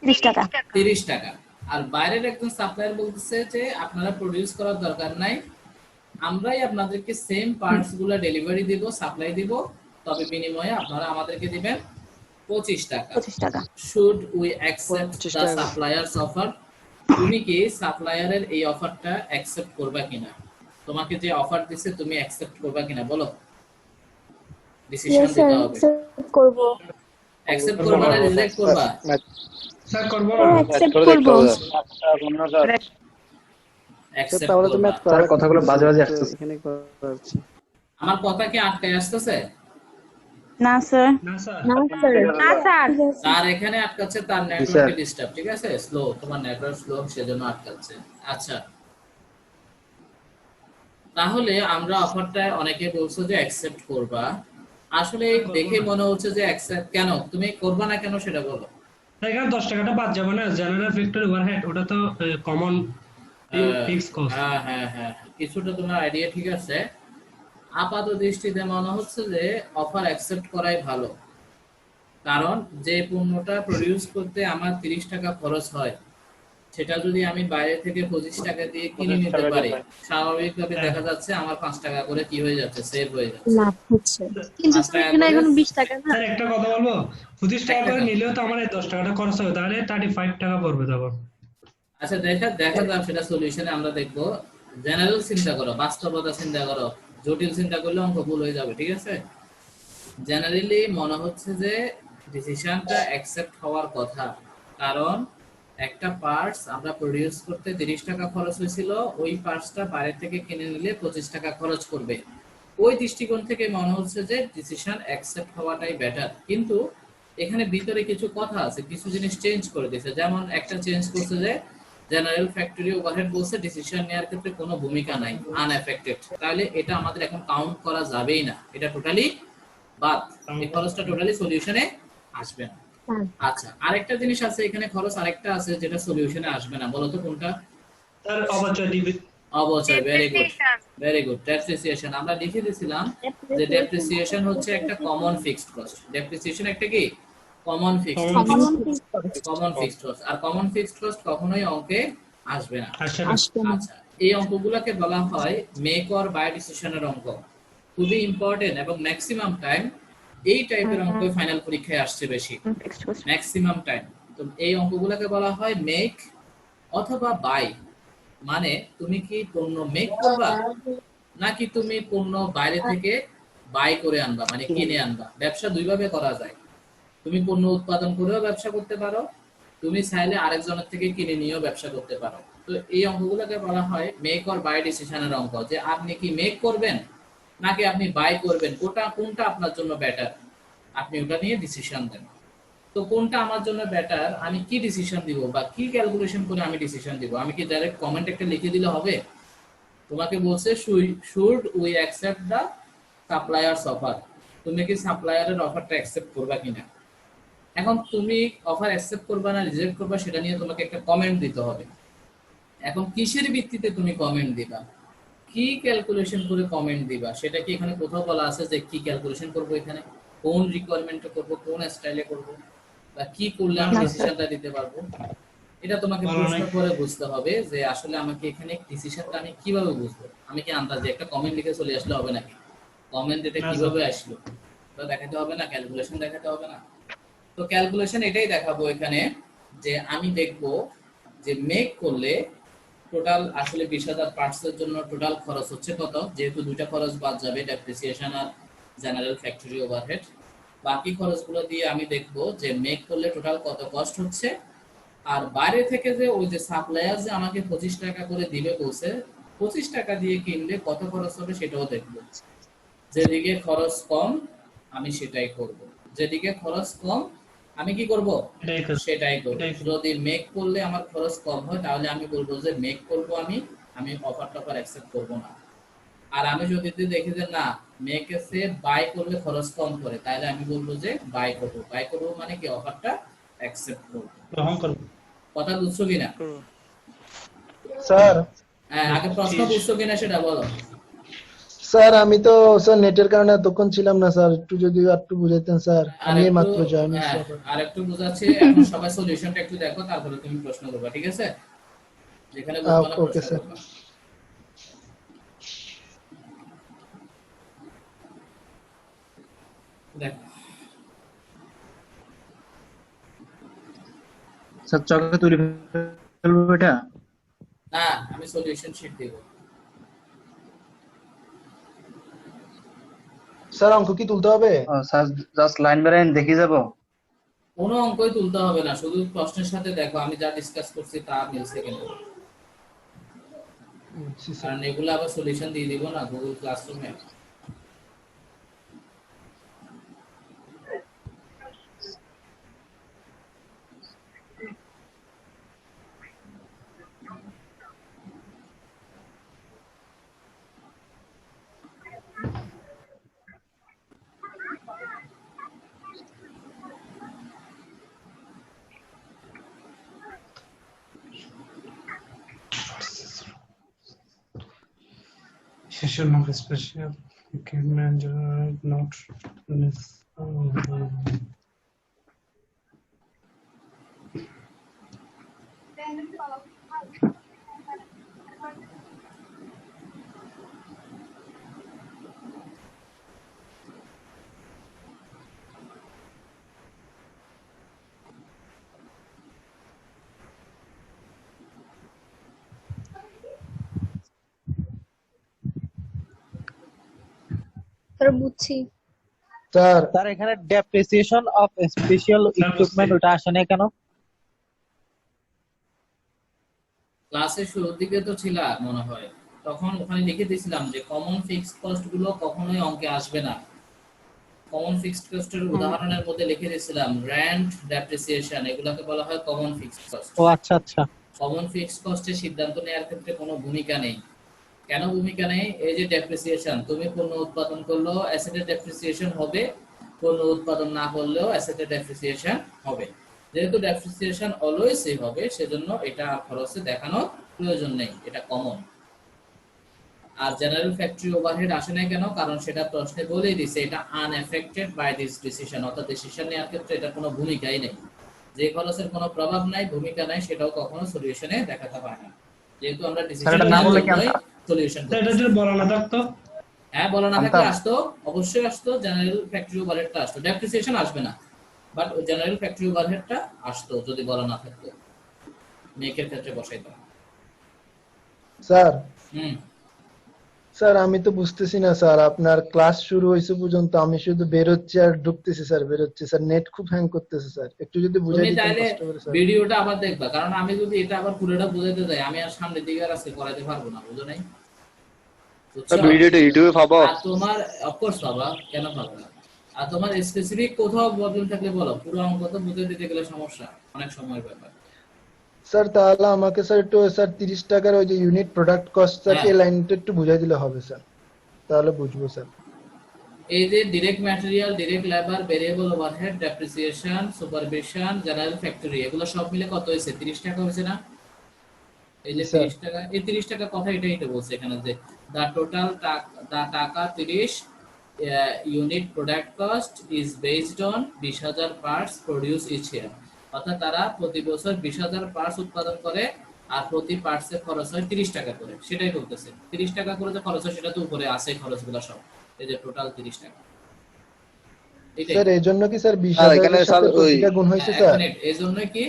30 টাকা। 30 টাকা। আর বাইরের একজন সাপ্লায়ার বলতেছে যে আপনারা প্রোডিউস করার দরকার নাই, আমরাই আপনাদেরকে সেম পার্টস গুলো ডেলিভারি দিব, সাপ্লাই দিব, তবে বিনিময়ে আপনারা আমাদেরকে দিবেন 25 টাকা। 25 টাকা। শুড উই অ্যাকসেপ্ট 25 দ্য টাকা। সাপ্লায়ারস অফার? তুমি কি সাপ্লায়ারের এই অফারটা অ্যাকসেপ্ট করবা কিনা? তোমাকে যে অফার দিছে তুমি অ্যাকসেপ্ট করবা কিনা বলো? ডিসিশন দিতে হবে। করব। অ্যাকসেপ্ট করবা না রিজেক্ট করবা? স্যার করবো অ্যাকসেপ্ট করব। অ্যাকসেপ্ট তাহলে তো করবা। ম্যাথ স্যার কথাগুলো বাজে বাজে আসতেছে। এখানে করছি। আমার কথা কি আটকায় আসতেছে? না স্যার। না স্যার না স্যার। না স্যার। তার এখানে আটকাচ্ছে, তার নেটওয়ার্কে ডিস্টার্ব, ঠিক আছে? স্লো, তোমার নেটওয়ার্ক স্লো, সেজন্য আটকাচ্ছে। আচ্ছা, তাহলে আমরা অফারটা অনেকে বলছো যে অ্যাকসেপ্ট করবা, আসলে দেখে মনে হচ্ছে যে অ্যাকসেপ্ট কেন তুমি করবা না কেন সেটা বলো। এখানে 10 টাকাটা বাদ যাবে না, জেনারেল ফ্যাক্টরি ওভারহেড ওটা তো কমন ফিক্স কস্ট। হ্যাঁ হ্যাঁ হ্যাঁ, কিছুটা তোমার আইডিয়া ঠিক আছে। আপাত দৃষ্টিতে মনে হচ্ছে যে অফার অ্যাকসেপ্ট করাই ভালো, কারণ যে পণ্যটা প্রডিউস করতে আমার 30 টাকা খরচ হয়, সেটা যদি আমি বাইরে থেকে 25 টাকা দিয়ে কিনে নিতে পারি, স্বাভাবিকভাবে দেখা যাচ্ছে আমার 5 টাকা করে কি হয়ে যাচ্ছে, সেভ হয়ে যাচ্ছে। লাভ হচ্ছে। কিন্তু 5 টাকা এখানে করে- এখন 20 টাকা না। স্যার একটা কথা বলবো, 25 টাকা করে টাকা। নিলেও তো আমার এই 10 টাকাটা খরচ হবে, তাহলে 35 টাকা পড়বে তখন। আচ্ছা, দেখা যাক সেটা সলিউশনে আমরা দেখবো। জেনারেল চিন্তা করো, বাস্তবতা চিন্তা করো, জটিল চিন্তা করলে অঙ্ক ভুল হয়ে যাবে, ঠিক আছে? জেনারেলি মনে হচ্ছে যে ডিসিশনটা অ্যাকসেপ্ট হওয়ার কথা, কারণ একটা পার্টস আমরা প্রডিউস করতে 30 টাকা খরচ হয়েছিল, ওই পার্টসটা বাইরে থেকে কিনে নিলে 25 টাকা খরচ করবে। ওই দৃষ্টিকোণ থেকে মনে হচ্ছে যে ডিসিশন অ্যাকসেপ্ট হওয়াটাই বেটার। কিন্তু এখানে ভিতরে কিছু কথা আছে, কিছু জিনিস চেঞ্জ করে দিয়েছে। যেমন একটা চেঞ্জ করছে যে জেনারেল ফ্যাক্টরি ওভারহেড বলছে ডিসিশন নেওয়ার ক্ষেত্রে কোনো ভূমিকা নাই, আনএফেক্টেড। তাহলে এটা আমাদের এখন কাউন্ট করা যাবেই না, এটা টোটালি বাদ, এই খরচটা টোটালি সলিউশনে আসবে না। আচ্ছা, আরেকটা জিনিস আছে এখানে, খরচ আরেকটা আছে যেটা সলিউশনে আসবে না, বলো তো কোনটা? স্যার অবচয় অবচয়। Very good, Depreciation। Very good. Depreciation আমরা লিখে দিয়েছিলাম যে ডেপ্রিসিয়েশন হচ্ছে একটা কমন ফিক্সড কস্ট। ডেপ্রিসিয়েশন একটা কি? Common fixed cost. Common fixed cost, আর কমন ফিক্সড কস্ট কখনোই অঙ্কে আসবে না। আসে না। আচ্ছা, এই অঙ্কগুলোকে বলা হয় মেক অর বাই ডিসিশনের অঙ্ক। খুবই ইম্পর্টেন্ট এবং ম্যাক্সিমাম টাইম এই টাইপের অঙ্ক ফাইনাল পরীক্ষায় আসছে বেশি, ফিক্সড কস্ট। Maximum time. তো এই অঙ্কগুলোকে বলা হয় মেক অথবা বাই, মানে তুমি কি পণ্য মেক করবা নাকি তুমি পণ্য বাইরে থেকে বাই করে আনবা, মানে কিনে আনবা। ব্যবসা দুইভাবে করা যায়, তুমি পণ্য উৎপাদন করেও ব্যবসা করতে পারো, তুমি চাইলে আরেকজনের থেকে কিনে নিয়েও ব্যবসা করতে পারো। তো এই অঙ্কগুলোকে বলা হয় মেক অর বাই ডিসিশনের অঙ্ক, যে আপনি কি মেক করবেন নাকি আপনি বাই করবেন, কোনটা আপনার জন্য বেটার, আপনি ওটা নিয়ে ডিসিশন দেন। তো কোনটা আমার জন্য বেটার, আমি কি ডিসিশন দিব বা কি ক্যালকুলেশন করে আমি ডিসিশন দিব? আমি কি ডাইরেক্ট কমেন্ট একটা লিখে দিলে হবে? তোমাকে বলছে should we accept the supplier's offer, তুমি কি সাপ্লায়ারের অফারটা অ্যাকসেপ্ট করবা কিনা। এখন তুমি অফার অ্যাকসেপ্ট করবা না রিজেক্ট করবা সেটা নিয়ে তোমাকে একটা কমেন্ট দিতে হবে। এখন কিসের ভিত্তিতে তুমি কমেন্ট দিবা, কি ক্যালকুলেশন করে কমেন্ট দিবা, সেটা কি এখানে কোথাও বলা আছে যে কি ক্যালকুলেশন করব, এখানে কোন রিকোয়ারমেন্টে করব, কোন স্টাইলে করব, বা কি করলে আমি ডিসিশনটা দিতে পারবো? এটা তোমাকে প্রশ্ন করে বুঝতে হবে যে আসলে আমাকে এখানে ডিসিশনটা আমি কিভাবে বুঝবো। আমি কি আন্দাজে একটা কমেন্ট লিখে চলে আসলে হবে নাকি? কমেন্ট এটা কিভাবে আসলো তো দেখাতে হবে না, ক্যালকুলেশন দেখাতে হবে না। তো ক্যালকুলেশন এটাই দেখাবো এখানে, যে আমি দেখবো যে মেক করলে টোটাল আসলে 20,000 পার্টসের জন্য টোটাল খরচ হচ্ছে কত, যেহেতু দুইটা খরচ বাদ যাবে, ডেপ্রিসিয়েশন আর জেনারেল ফ্যাক্টরি ওভারহেড। বাকি খরচগুলো দিয়ে আমি দেখবো যে মেক করলে টোটাল কত কস্ট হচ্ছে, আর বাইরে থেকে যে ওই যে সাপ্লায়ার যে আমাকে 25 টাকা করে দিবে বলছে, 25 টাকা দিয়ে কিনলে কত খরচ হবে সেটাও দেখবো। যেদিকে খরচ কম আমি সেটাই করব, যেদিকে খরচ কম আমি কি করব? এটাই করব। সেটাই করব। এটাই করব। যদি মেক করলে আমার খরচ কম হয় তাহলে আমি বলবো যে মেক করব, আমি অফার টফার অ্যাকসেপ্ট করব না। আর আমি যদি দেখি যে না মেক এসে বাই করলে খরচ কম করে, তাহলে আমি বলবো যে বাই করব। বাই করব মানে কি অফারটা অ্যাকসেপ্ট করব। গ্রহণ করব। কথা বুঝছো কিনা? স্যার হ্যাঁ, আগে প্রশ্ন বুঝছো কিনা সেটা বলো। স্যার আমি তো স্যার নেটের কারণে এতক্ষণ ছিলাম না স্যার, একটু যদি একটু বুঝাইতেন স্যার, আমি মাত্র জয়েন হয়েছি। আর একটু বুঝাচ্ছি, এখন সবাই সলিউশনটা একটু দেখো, তারপরে তুমি প্রশ্ন করবা, ঠিক আছে? যেখানে বুঝবা না ওকে প্রশ্ন স্যার। করবা। দেখো স্যার চকে তুলে ফেলবো এটা? না, আমি সলিউশন শিট দেব। স্যার অঙ্ক কি তুলতে হবে? Sir just line by line দেখে যাব? কোনো অঙ্কই তুলতে হবে না, শুধু প্রশ্নের সাথে দেখো আমি যা ডিসকাস করছি তা মিলছে কিনা, কারণ এগুলো আবার সলিউশন দিয়ে দিব না গুগল ক্লাসরুমে। Session of special equipment not necessary. Sir বুঝছি। স্যার স্যার এখানে ডেপ্রিসিয়েশন অফ স্পেশাল ইকুইপমেন্ট ওটা আসে না কেন? ক্লাসের শুরুর দিকে তো ছিল মনে হয়, তখন ওখানে লিখে দিয়েছিলাম যে কমন ফিক্সড কস্ট গুলো কখনোই অঙ্কে আসবে না। কমন ফিক্সড কস্টের উদাহরণের মধ্যে লিখে দিয়েছিলাম রেন্ট, ডেপ্রিসিয়েশন, এগুলোকে বলা হয় কমন ফিক্সড কস্ট। ও আচ্ছা আচ্ছা। কমন ফিক্সড কস্টের সিদ্ধান্ত নেওয়ার ক্ষেত্রে কোনো ভূমিকা নেই। কেন ভূমিকা নেই? এই যে ডেপ্রিসিয়েশন, তুমি পণ্য উৎপাদন করলেও অ্যাসেটের ডেপ্রিসিয়েশন হবে, পণ্য উৎপাদন না করলেও অ্যাসেটের ডেপ্রিসিয়েশন হবে। যেহেতু ডেপ্রিসিয়েশন অলওয়েজই হবে, সেজন্য এটা খরচে দেখানোর প্রয়োজন নেই, এটা কমন। আর জেনারেল ফ্যাক্টরি ওভারহেড আসে না কেন? কারণ সেটা প্রশ্নে বলেই দিছে এটা আনএফেক্টেড বাই দিস ডিসিশন, অর্থাৎ ডিসিশন নেওয়ার ক্ষেত্রে এটা কোনো ভূমিকাই নেই। যে খরচের কোনো প্রভাব নাই, ভূমিকা নাই, সেটাও কখনো সলিউশনে দেখাতে হয় না, যেহেতু আমরা ডিসিশন সলিউশন এটা যদি বলা না থাকতো? হ্যাঁ, বলা না থাকলে আসতো, অবশ্যই আসতো, জেনারেল ফ্যাক্টরি ওভারহেডটা আসতো, ডেপ্রিসিয়েশন আসবে না, বাট জেনারেল ফ্যাক্টরি ওভারহেডটা আসতো যদি বলা না থাকতো। মেকের ক্ষেত্রে বসাইতো। স্যার হুম স্যার আমি তো বুঝতেছি না স্যার, আপনার ক্লাস শুরু হয়েছে পর্যন্ত আমি শুধু বেরোচ্ছি আর ঢুকতেছি স্যার, বেরোচ্ছি স্যার, নেট খুব হ্যাং করতেছে স্যার, একটু যদি বুঝাই তুমি দিতেন তাহলে কষ্ট করে স্যার। ভিডিওটা আবার দেখবা, কারণ আমি যদি এটা আবার পুরোটা বুঝাইতে যাই আমি আর সামনের দিকে আর আজকে করাইতে পারবো না, বুঝো নাই? ভিডিওটা ইউটিউবে পাবো? আর তোমার অফকোর্স পাবা, কেন পাবা না? আর তোমার স্পেসিফিক কোথাও প্রবলেম থাকলে বলো, পুরো অঙ্ক তো বুঝে দিতে গেলে সমস্যা, অনেক সময়ের ব্যাপার। স্যার তাহলে আমাকে স্যার একটু স্যার 30 টাকার ওই যে ইউনিট প্রোডাক্ট কস্ট স্যার এই লাইনটা একটু বুঝাই দিলে হবে স্যার, তাহলে বুঝবো স্যার। এই যে direct material, direct labour, variable overhead, depreciation, supervision, general factory, এগুলো সব মিলে কত হয়েছে? 30 টাকা হয়েছে না? এই যে 30 টাকা, এই 30 টাকা কথা এটাই তো বলছে এখানে যে দা টোটাল টাকা 30 unit product cost is based on 20,000 parts produce each year, অর্থাৎ তারা প্রতি বছর 20,000 পার্টস উৎপাদন করে আর প্রতি পার্টসের খরচ হয় 30 টাকা করে, সেটাই বলতেছে। 30 টাকা করে যে খরচ হয় সেটা তো উপরে আছে খরচগুলো সব, এই যে টোটাল 30 টাকা। স্যার এই জন্য কি স্যার 20,000 এর সাথে প্রতিটা গুণ হয়েছে স্যার? এই জন্য কি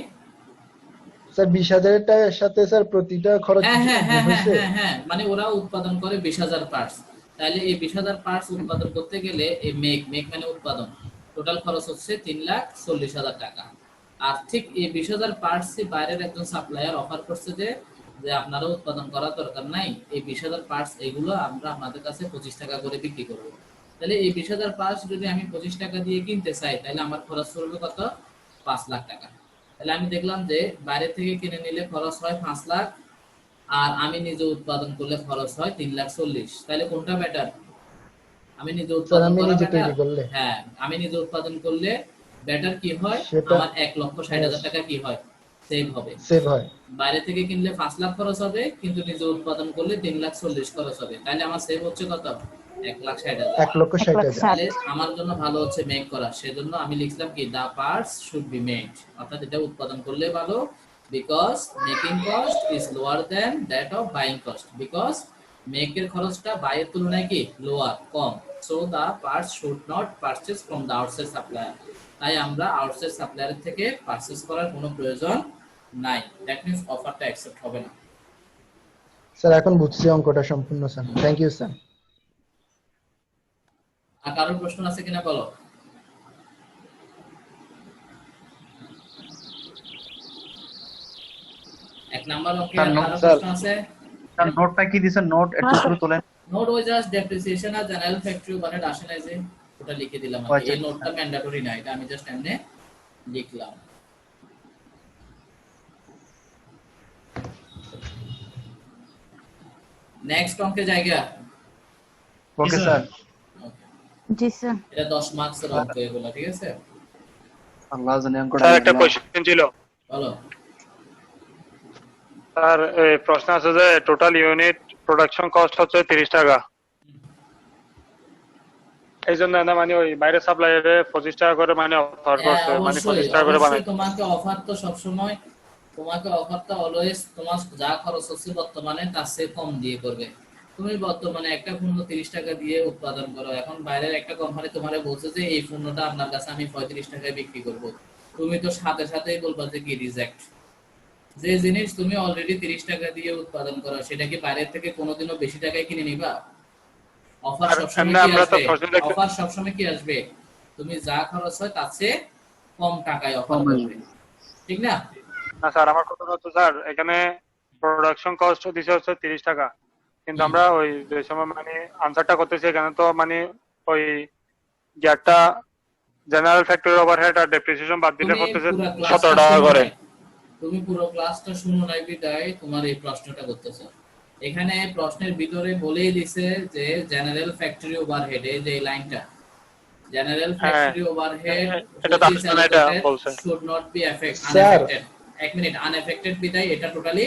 স্যার 20,000 এর সাথে স্যার প্রতিটা খরচ হয়েছে? হ্যাঁ, মানে ওরা উৎপাদন করে 20,000 পার্টস, তাহলে এই 20,000 পার্টস উৎপাদন করতে গেলে এই মেক মানে উৎপাদন, টোটাল খরচ হচ্ছে 3,40,000 টাকা। আর ঠিক এই 20,000 পার্টস বাইরের একজন সাপ্লায়ার অফার করছে যে আপনারা উৎপাদন করার দরকার নাই, এই 20,000 পার্টস এগুলো আমরা আপনাদের কাছে 25 টাকা করে বিক্রি করব। তাহলে এই 20,000 পার্টস যদি আমি 25 টাকা দিয়ে কিনতে চাই, তাহলে আমার খরচ পড়বে কত? 5 লাখ টাকা। তাহলে আমি দেখলাম যে বাইরে থেকে কিনে নিলে খরচ হয় 5 লাখ, আর আমি নিজে উৎপাদন করলে খরচ হয় 3,40,000। তাহলে কোনটা বেটার? আমি নিজে স্যার উৎপাদন আমি করা নিজে বেটার? তৈরি করলে হ্যাঁ, আমি নিজে উৎপাদন করলে বেটার কি হয়, সেটা আমার 1,60,000 টাকা কি হয়, সেভ হবে। সেভ হয়। বাইরে থেকে কিনলে 5 লাখ খরচ হবে, কিন্তু নিজে উৎপাদন করলে 3,40,000 খরচ হবে। তাহলে আমার সেভ হচ্ছে কত? 1,60,000। 1,60,000। তাহলে আমার জন্য ভালো হচ্ছে মেক করা, সেজন্য আমি লিখলাম কি the parts should be made, অর্থাৎ এটা উৎপাদন করলে ভালো, because making cost is lower than that of buying cost, because মেকের খরচটা বাইয়ের তুলনায় কি লোয়ার, কম। So the parts should not purchase from the outside supplier, তাই আমরা আউটসাইড সাপ্লায়ার থেকে পারচেজ করার কোনো প্রয়োজন নাই। দ্যাট মিন্স অফারটা অ্যাকসেপ্ট হবে না। স্যার এখন বুঝছি অঙ্কটা সম্পূর্ণ স্যার, থ্যাংক ইউ স্যার। আর কারোর প্রশ্ন আছে কিনা বলো। এক নাম্বার ওকে, আর কারোর প্রশ্ন আছে? স্যার নোটটা কি দিছেন? নোট একটু শুরু তোলেন। নোট ওই জাস্ট ডেপ্রিসিয়েশন আর জেনারেল ফ্যাক্টরি ওভারহেড আসে না, যে ওটা লিখে দিলাম আর কি। এই নোটটা ম্যান্ডেটরি না, এটা আমি জাস্ট এমনি লিখলাম। নেক্সট অঙ্কে জায়গা। Okay sir. জি স্যার। এটা 10 মার্কসের অঙ্ক এগুলো, ঠিক আছে? আল্লাহ জানে অঙ্কটা। স্যার একটা কোশ্চেন ছিল। বলো। স্যার প্রশ্ন আছে যে টোটাল ইউনিট প্রোডাকশন কস্ট হচ্ছে 30 টাকা, এই জন্য না মানে ওই বাইরে সাপ্লায়ারে 25 টাকা করে মানে অফার করছে, মানে 25 টাকা করে বানায়। তোমাকে অফার তো সবসময়, তোমাকে অফারটা অলওয়েজ তোমার যা খরচ হচ্ছে বর্তমানে তার চেয়ে কম দিয়ে করবে। তুমি বর্তমানে একটা পণ্য 30 টাকা দিয়ে উৎপাদন করো, এখন বাইরের একটা কোম্পানি তোমারে বলছে যে এই পণ্যটা আপনার কাছে আমি 35 টাকায় বিক্রি করব, তুমি তো সাথে সাথেই বলবা যে কি রিজেক্ট। যে জিনিস তুমি অলরেডি 30 টাকা দিয়ে উৎপাদন করো, সেটা কি বাইরের থেকে কোনোদিনও বেশি টাকায় কিনে নিবা? অফার সবসময় কি আসবে? অফার সবসময় কি আসবে? তুমি যা খরচ হয় তার চেয়ে কম টাকায় অফার করবে, ঠিক না? না স্যার, আমার কথা হচ্ছে স্যার এখানে প্রোডাকশন কস্ট দিছে হচ্ছে 30 টাকা, কিন্তু আমরা ওই যে সময় মানে আনসারটা করতেছি এখানে তো মানে ওই গ্যাটটা জেনারেল ফ্যাক্টরি ওভারহেড আর ডেপ্রিসিয়েশন বাদ দিলে করতেছে 17 টাকা করে। তুমি পুরো ক্লাসটা শুনো নাই বিদায় তোমার এই প্রশ্নটা করতেছো। এখানে প্রশ্নের ভিতরে বলেই দিছে যে জেনারেল ফ্যাক্টরি ওভারহেড, এই যে লাইনটা, জেনারেল ফ্যাক্টরি ওভারহেড এটা তো আসলে এটা বলছে শুড নট বি আনএফেক্টেড। এক মিনিট, আনএফেক্টেড বিদায় এটা টোটালি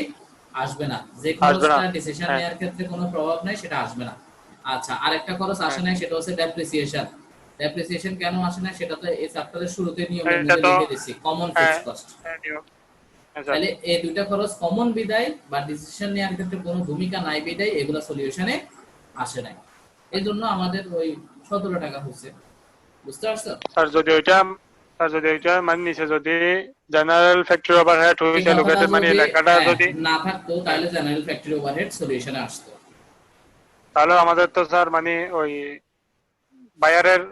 আসবে না, যে খরচটা ডিসিশন নেওয়ার ক্ষেত্রে কোনো প্রভাব নাই সেটা আসবে না। আচ্ছা, আরেকটা খরচ আসে না, সেটা হচ্ছে ডেপ্রিসিয়েশন। ডেপ্রিসিয়েশন কেন আসে না সেটা তো এই চ্যাপ্টারের শুরুতে নিয়মের মধ্যে লিখে দিয়েছি, কমন ফিক্সড কস্ট। তাহলে এই দুইটা খরচ কমন বিদায় বা ডিসিশন নেওয়ার ক্ষেত্রে কোনো ভূমিকা নাই বিদায় এগুলো সলিউশনে আসে নাই, এই জন্য আমাদের ওই 17 টাকা হচ্ছে। বুঝতে পারছো? স্যার যদি ওইটা মানে নিচে যদি জেনারেল ফ্যাক্টরি ওভারহেড হইছে লোকেটেড মানে লেখাটা যদি না থাকতো তাহলে জেনারেল ফ্যাক্টরি ওভারহেড সলিউশনে আসতো। তাহলে আমাদের তো স্যার মানে ওই বায়ারের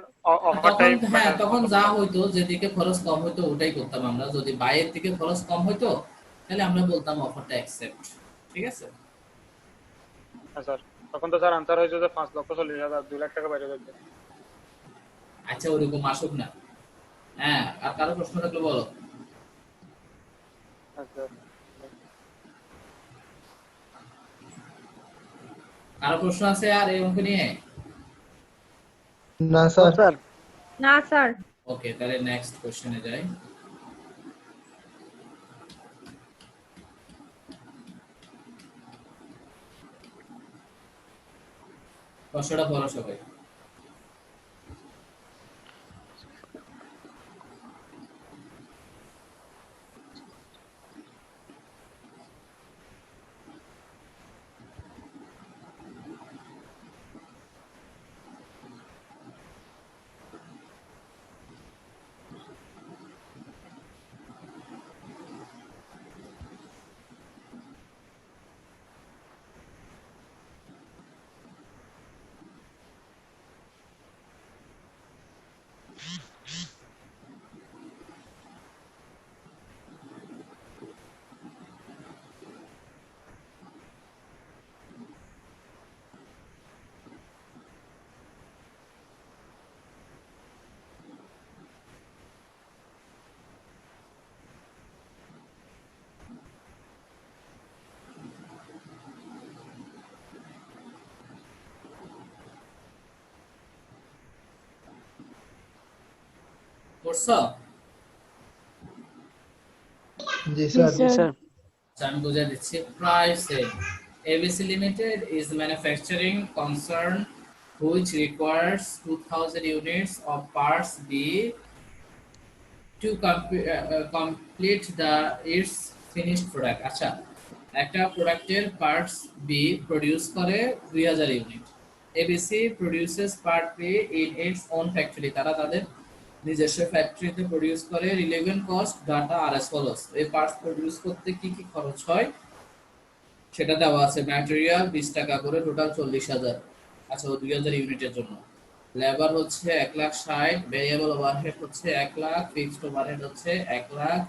অফারটাই হ্যাঁ, তখন যা হইতো, যেদিকে খরচ কম হইতো ওটাই করতাম আমরা। যদি বাইরের থেকে খরচ কম হইতো তাহলে আমরা বলতাম অফারটা অ্যাকসেপ্ট, ঠিক আছে? হ্যাঁ স্যার, তখন তো স্যার আনসার হয়েছে যে 5,40,000, 2 লাখ টাকা বাইরে যাবে। আচ্ছা, ওরকম আসুক না। হ্যাঁ, আর কারো প্রশ্ন থাকলে বলো। আচ্ছা, কারো প্রশ্ন আছে আর এই অঙ্ক নিয়ে? না স্যার। না স্যার। ওকে, তাহলে নেক্সট কোশ্চেনে যাই। প্রশ্নটা পড়ো সবাই। করছো? জি জি স্যার। জি স্যার স্যার। আচ্ছা, আমি বুঝিয়ে দিচ্ছি। প্রায় same. ABC Limited is manufacturing concern which requires 2000 units of parts B to complete its finished product. আচ্ছা, একটা প্রোডাক্টের পার্টস বি প্রডিউস করে 2000 unit. ABC produces part be in its own factory, তারা তাদের নিজস্ব ফ্যাক্টরিতে প্রডিউস করে। রিলেভেন্ট কস্ট ডাটা আর এস ফলোস। এই পার্টস প্রডিউস করতে কি কি খরচ হয় সেটা দেওয়া আছে। ম্যাটেরিয়াল 20 টাকা করে, টোটাল 40,000। আচ্ছা, ও 2000 ইউনিটের জন্য। লেবার হচ্ছে 1,60,000, ভেরিয়েবল ওভারহেড হচ্ছে 1 লাখ, ফিক্সড ওভারহেড হচ্ছে 1 লাখ।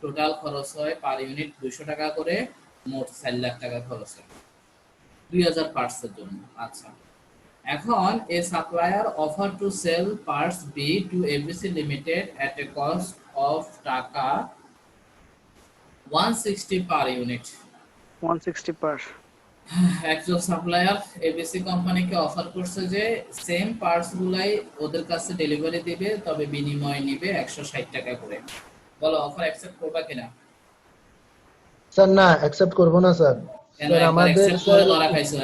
টোটাল খরচ হয় পার ইউনিট 200 টাকা করে, মোট 4 লাখ টাকা খরচ হয় 2000 পার্টসের জন্য। আচ্ছা, এখন a supplier offer to sell parts B to ABC limited at a cost of টাকা 160 পার ইউনিট। 160 পার। একজন সাপ্লায়ার এবিসি কোম্পানিকে অফার করছে যে সেম পার্টস গুলাই ওদের কাছে ডেলিভারি দিবে, তবে বিনিময়ে নিবে 160 টাকা করে। বলো, অফার অ্যাকসেপ্ট করবা কিনা? স্যার না, অ্যাকসেপ্ট করব না স্যার। কেন, স্যার একবার আমাদের অ্যাকসেপ্ট করে স্যার ধরা খাইছো?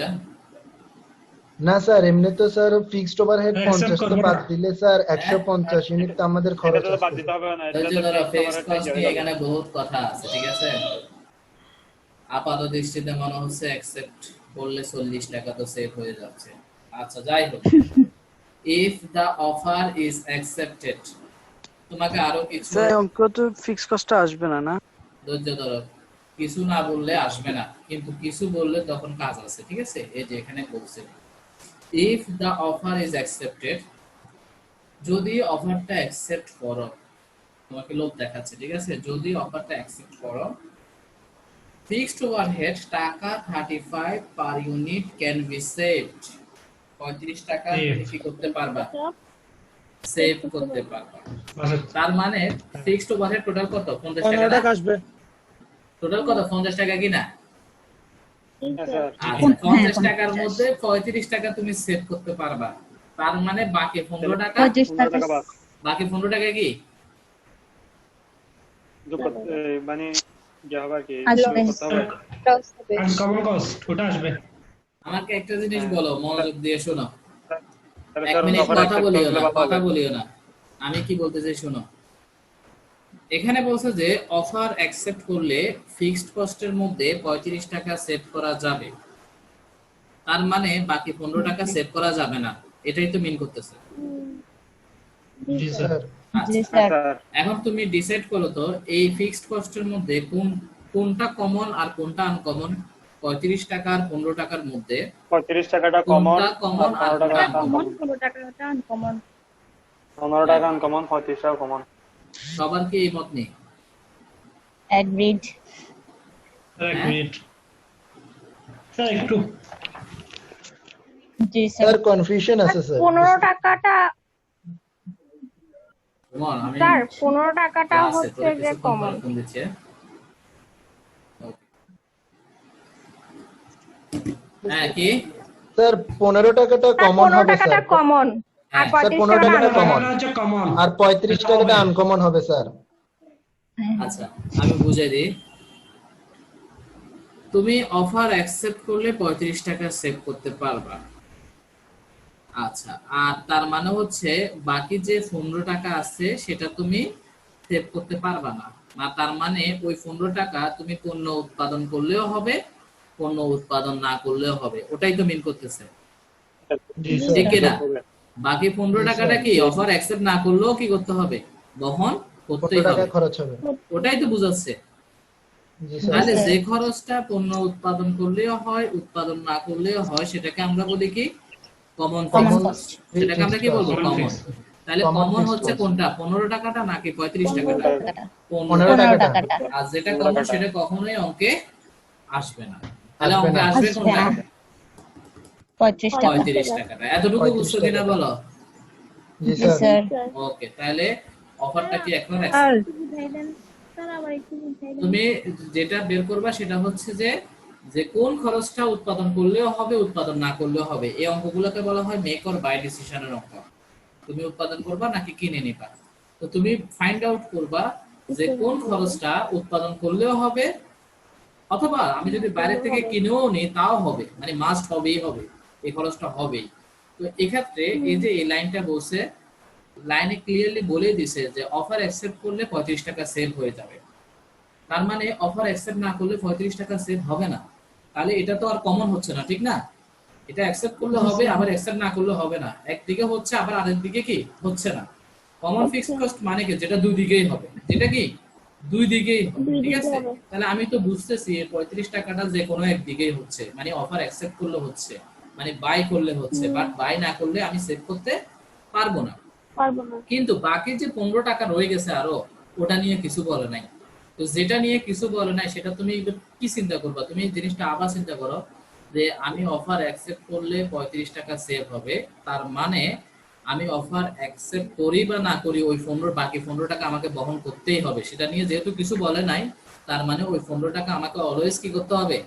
না স্যার, এমনি তো স্যার ফিক্সড ওভারহেড Accept 50 তো করবো না। বাদ দিলে স্যার 150 ইউনিট তো আমাদের এটা খরচ তো বাদ আছে। দিতে হবে না, এটা ধৈর্য তো ধরো, fixed ফিক্সড overhead কস্ট হয়ে নিয়ে যাবে। এখানে বহুত কথা আছে, ঠিক আছে? আপাত দৃষ্টিতে মনে হচ্ছে অ্যাকসেপ্ট করলে 40 টাকা তো সেভ হয়ে যাচ্ছে। আচ্ছা, যাই হোক, if the offer is accepted, তোমাকে আরো কিছু স্যার অঙ্ক তো ফিক্স কস্টটা আসবে না, না? ধৈর্য ধরো, কিছু না বললে আসবে না, কিন্তু কিছু বললে তখন কাজ আছে, ঠিক আছে? এই যে এখানে বলছে if the offer is accepted, যদি অফারটা অ্যাকসেপ্ট করো, তোমাকে লোভ দেখাচ্ছে, ঠিক আছে? যদি অফারটা অ্যাকসেপ্ট করো, ফিক্সড ওভারহেড টাকা 35 per unit can be saved. 35 টাকা তুমি কি করতে পারবা? সেভ করতে পারবা। আচ্ছা, তার মানে ফিক্সড ওভারহেড টোটাল কত? 50 টাকা 15 না? টাকা আসবে। টোটাল কত? 50 টাকা কি না? হ্যাঁ স্যার। আচ্ছা, 50 টাকার মধ্যে 35 টাকা তুমি সেভ করতে পারবা। তার মানে বাকি 15 টাকা, 25 15 টাকা টাকা বাদ। বাকি 15 টাকা কি? মানে যা হবে আর কি, আসবে। করতে হবে। আনকমন কস্ট ওটা আসবে। আমাকে একটা জিনিস বলো, মনোযোগ দিয়ে শোনো। তাহলে এক স্যার মিনিট offer কথা accept বলিও করলে না, ভালো কথা হবে। বলিও না। আমি কি বলতে চাই শোনো। এখানে বলছে যে অফার অ্যাকসেপ্ট করলে ফিক্সড কস্টের মধ্যে 35 টাকা সেভ করা যাবে। তার মানে বাকি 15 টাকা সেভ করা যাবে না, এটাই তো মিন করতেছে। জি স্যার। স্যার আচ্ছা, জি স্যার স্যার এখন তুমি ডিসাইড করো তো এই ফিক্সড কস্টের মধ্যে কোনটা কমন আর কোনটা আনকমন। 35 টাকা আর 15 টাকার মধ্যে 35 টাকাটা কমন, কোনটা কমন আর 15 টাকা কোনটা কমন, আনকমন? 15 টাকাটা আনকমন। 15 টাকা আনকমন, 35 টাকা কমন। সবার কি এই মত নেই? অ্যাগ্রিড। স্যার এক মিনিট স্যার একটু জি স্যার স্যার কনফিউশন আছে স্যার। 15 টাকাটা কমন। আমি স্যার 15 টাকাটা ক্লাসে হচ্ছে তোরে যে কিছুক্ষণ কমন। পরে ফোন দিচ্ছি, হ্যাঁ? হ্যাঁ, কি? স্যার 15 টাকাটা স্যার কমন 15 হবে টাকাটা স্যার। কমন আর হ্যাঁ, 35 15 টাকাটা টাকাটা আনকমন। কমন। এটা হচ্ছে কমন। আর 35 টাকাটা আনকমন হবে স্যার। আচ্ছা, আমি বুঝাই দিই। তুমি অফার অ্যাকসেপ্ট করলে 35 টাকা সেভ করতে পারবা। আচ্ছা, আর তার মানে হচ্ছে বাকি যে 15 টাকা আছে সেটা তুমি সেভ করতে পারবা না। তার মানে ওই 15 টাকা তুমি পণ্য উৎপাদন করলেও হবে, পণ্য উৎপাদন না করলেও হবে, ওটাই তো মিন করতেছে, জি স্যার। ঠিক কিনা? বাকি 15 জি, টাকাটা স্যার। কি অফার অ্যাকসেপ্ট না করলেও কি করতে হবে? বহন করতেই 15 টাকা হবে, খরচ হবে। ওটাই তো বুঝাচ্ছে। জি স্যার। তাহলে যে খরচটা পণ্য উৎপাদন করলেও হয়, উৎপাদন না করলেও হয়, সেটাকে আমরা বলি কি? Common Common cost. cost। সেটাকে আমরা কি বলবো? Common common. fixed। তাহলে Common কমন fixed হচ্ছে cost। কোনটা? 15 টাকাটা নাকি 35 টাকাটা? 15 15 টাকাটা। টাকাটা। আর যেটা কমন সেটা কখনোই অঙ্কে আসবে না। তাহলে আসবে অঙ্কে না। আসবে আসবে কোনটা? না। 35 টাকা। 35 টাকাটা। এতটুকু 35 বুঝছো কিনা টাকাটা। বলো? জি জি স্যার। স্যার ওকে, তাহলে অফারটা কি এখন আর accept? বুঝাই দেন স্যার, আবার একটু বুঝাই দেন। তুমি যেটা বের করবা সেটা হচ্ছে যে কোন খরচটা উৎপাদন করলেও হবে, উৎপাদন না করলেও হবে। এই অঙ্কগুলোকে বলা হয় মেক অর বাই ডিসিশনের অঙ্ক। তুমি উৎপাদন করবা নাকি কিনে নিবা, তো তুমি ফাইন্ড আউট করবা যে কোন খরচটা উৎপাদন করলেও হবে, অথবা আমি যদি বাইরে থেকে কিনেও নিই তাও হবে, মানে মাস্ট হবেই হবে, এই খরচটা হবেই। তো এক্ষেত্রে এই যে এই লাইনটা বলছে, লাইনে ক্লিয়ারলি বলে দিছে যে অফার অ্যাকসেপ্ট করলে 35 টাকা সেভ হয়ে যাবে। তার মানে অফার অ্যাকসেপ্ট না করলে 35 টাকা সেভ হবে না, তাহলে এটা তো আর কমন হচ্ছে না, ঠিক না? এটা অ্যাকসেপ্ট করলে হবে, আবার অ্যাকসেপ্ট না করলে হবে না, একদিকে হচ্ছে আবার আরেক দিকে কি হচ্ছে না। কমন ফিক্সড কস্ট মানে কি, যেটা দুই দিকেই হবে, যেটা কি দুই দিকেই হবে, ঠিক আছে? তাহলে আমি তো বুঝতেছি 35 টাকাটা যে কোনো একদিকেই হচ্ছে, মানে অফার অ্যাকসেপ্ট করলে হচ্ছে, মানে বাই করলে হচ্ছে, বাট বাই না করলে আমি সেভ করতে পারবো না। কিন্তু বাকি যে 15 টাকা রয়ে গেছে আরো, ওটা নিয়ে কিছু বলে নাই। তো যেটা নিয়ে কিছু বলে নাই সেটা তুমি কি চিন্তা করবা? তুমি এই জিনিসটা আবার চিন্তা করো যে আমি অফার অ্যাকসেপ্ট করলে 35 টাকা সেভ হবে, তার মানে আমি অফার অ্যাকসেপ্ট করি বা না করি ওই 15 বাকি 15 টাকা আমাকে বহন করতেই হবে। সেটা নিয়ে যেহেতু কিছু বলে নাই, তার মানে ওই 15 টাকা আমাকে অলওয়েজ কি করতে হবে?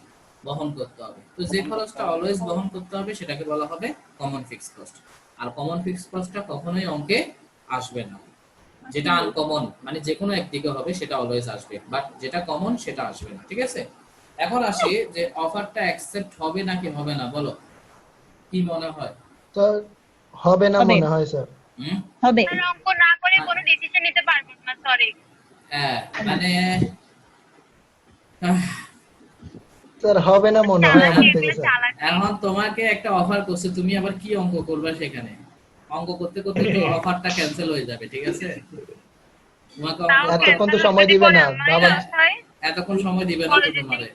বহন করতে হবে। তো যে খরচটা অলওয়েজ বহন করতে হবে সেটাকে বলা হবে কমন ফিক্সড কস্ট। আর কমন ফিক্সড কস্টটা কখনোই অঙ্কে আসবে না। যেটা আনকমন মানে যে কোনো একদিকে হবে সেটা অলওয়েজ আসবে, বাট যেটা কমন সেটা আসবে না, ঠিক আছে? এখন আসি যে অফারটা অ্যাকসেপ্ট হবে নাকি হবে না, বলো কি মনে হয়? স্যার হবে না মনে হয় স্যার। হবে। আর অঙ্ক না করে কোনো ডিসিশন নিতে পারবো না, সরি। হ্যাঁ মানে স্যার হবে না মনে হয় আমার থেকে স্যার। এখন তোমাকে একটা অফার করছে, তুমি আবার কি অঙ্ক করবে সেখানে? অঙ্ক করতে করতে তো অফারটা ক্যান্সেল হয়ে যাবে, ঠিক আছে? তোমাকে এতক্ষণ তো সময় দিবে না বাবা, এতক্ষণ সময় দিবে না তো তোমারে।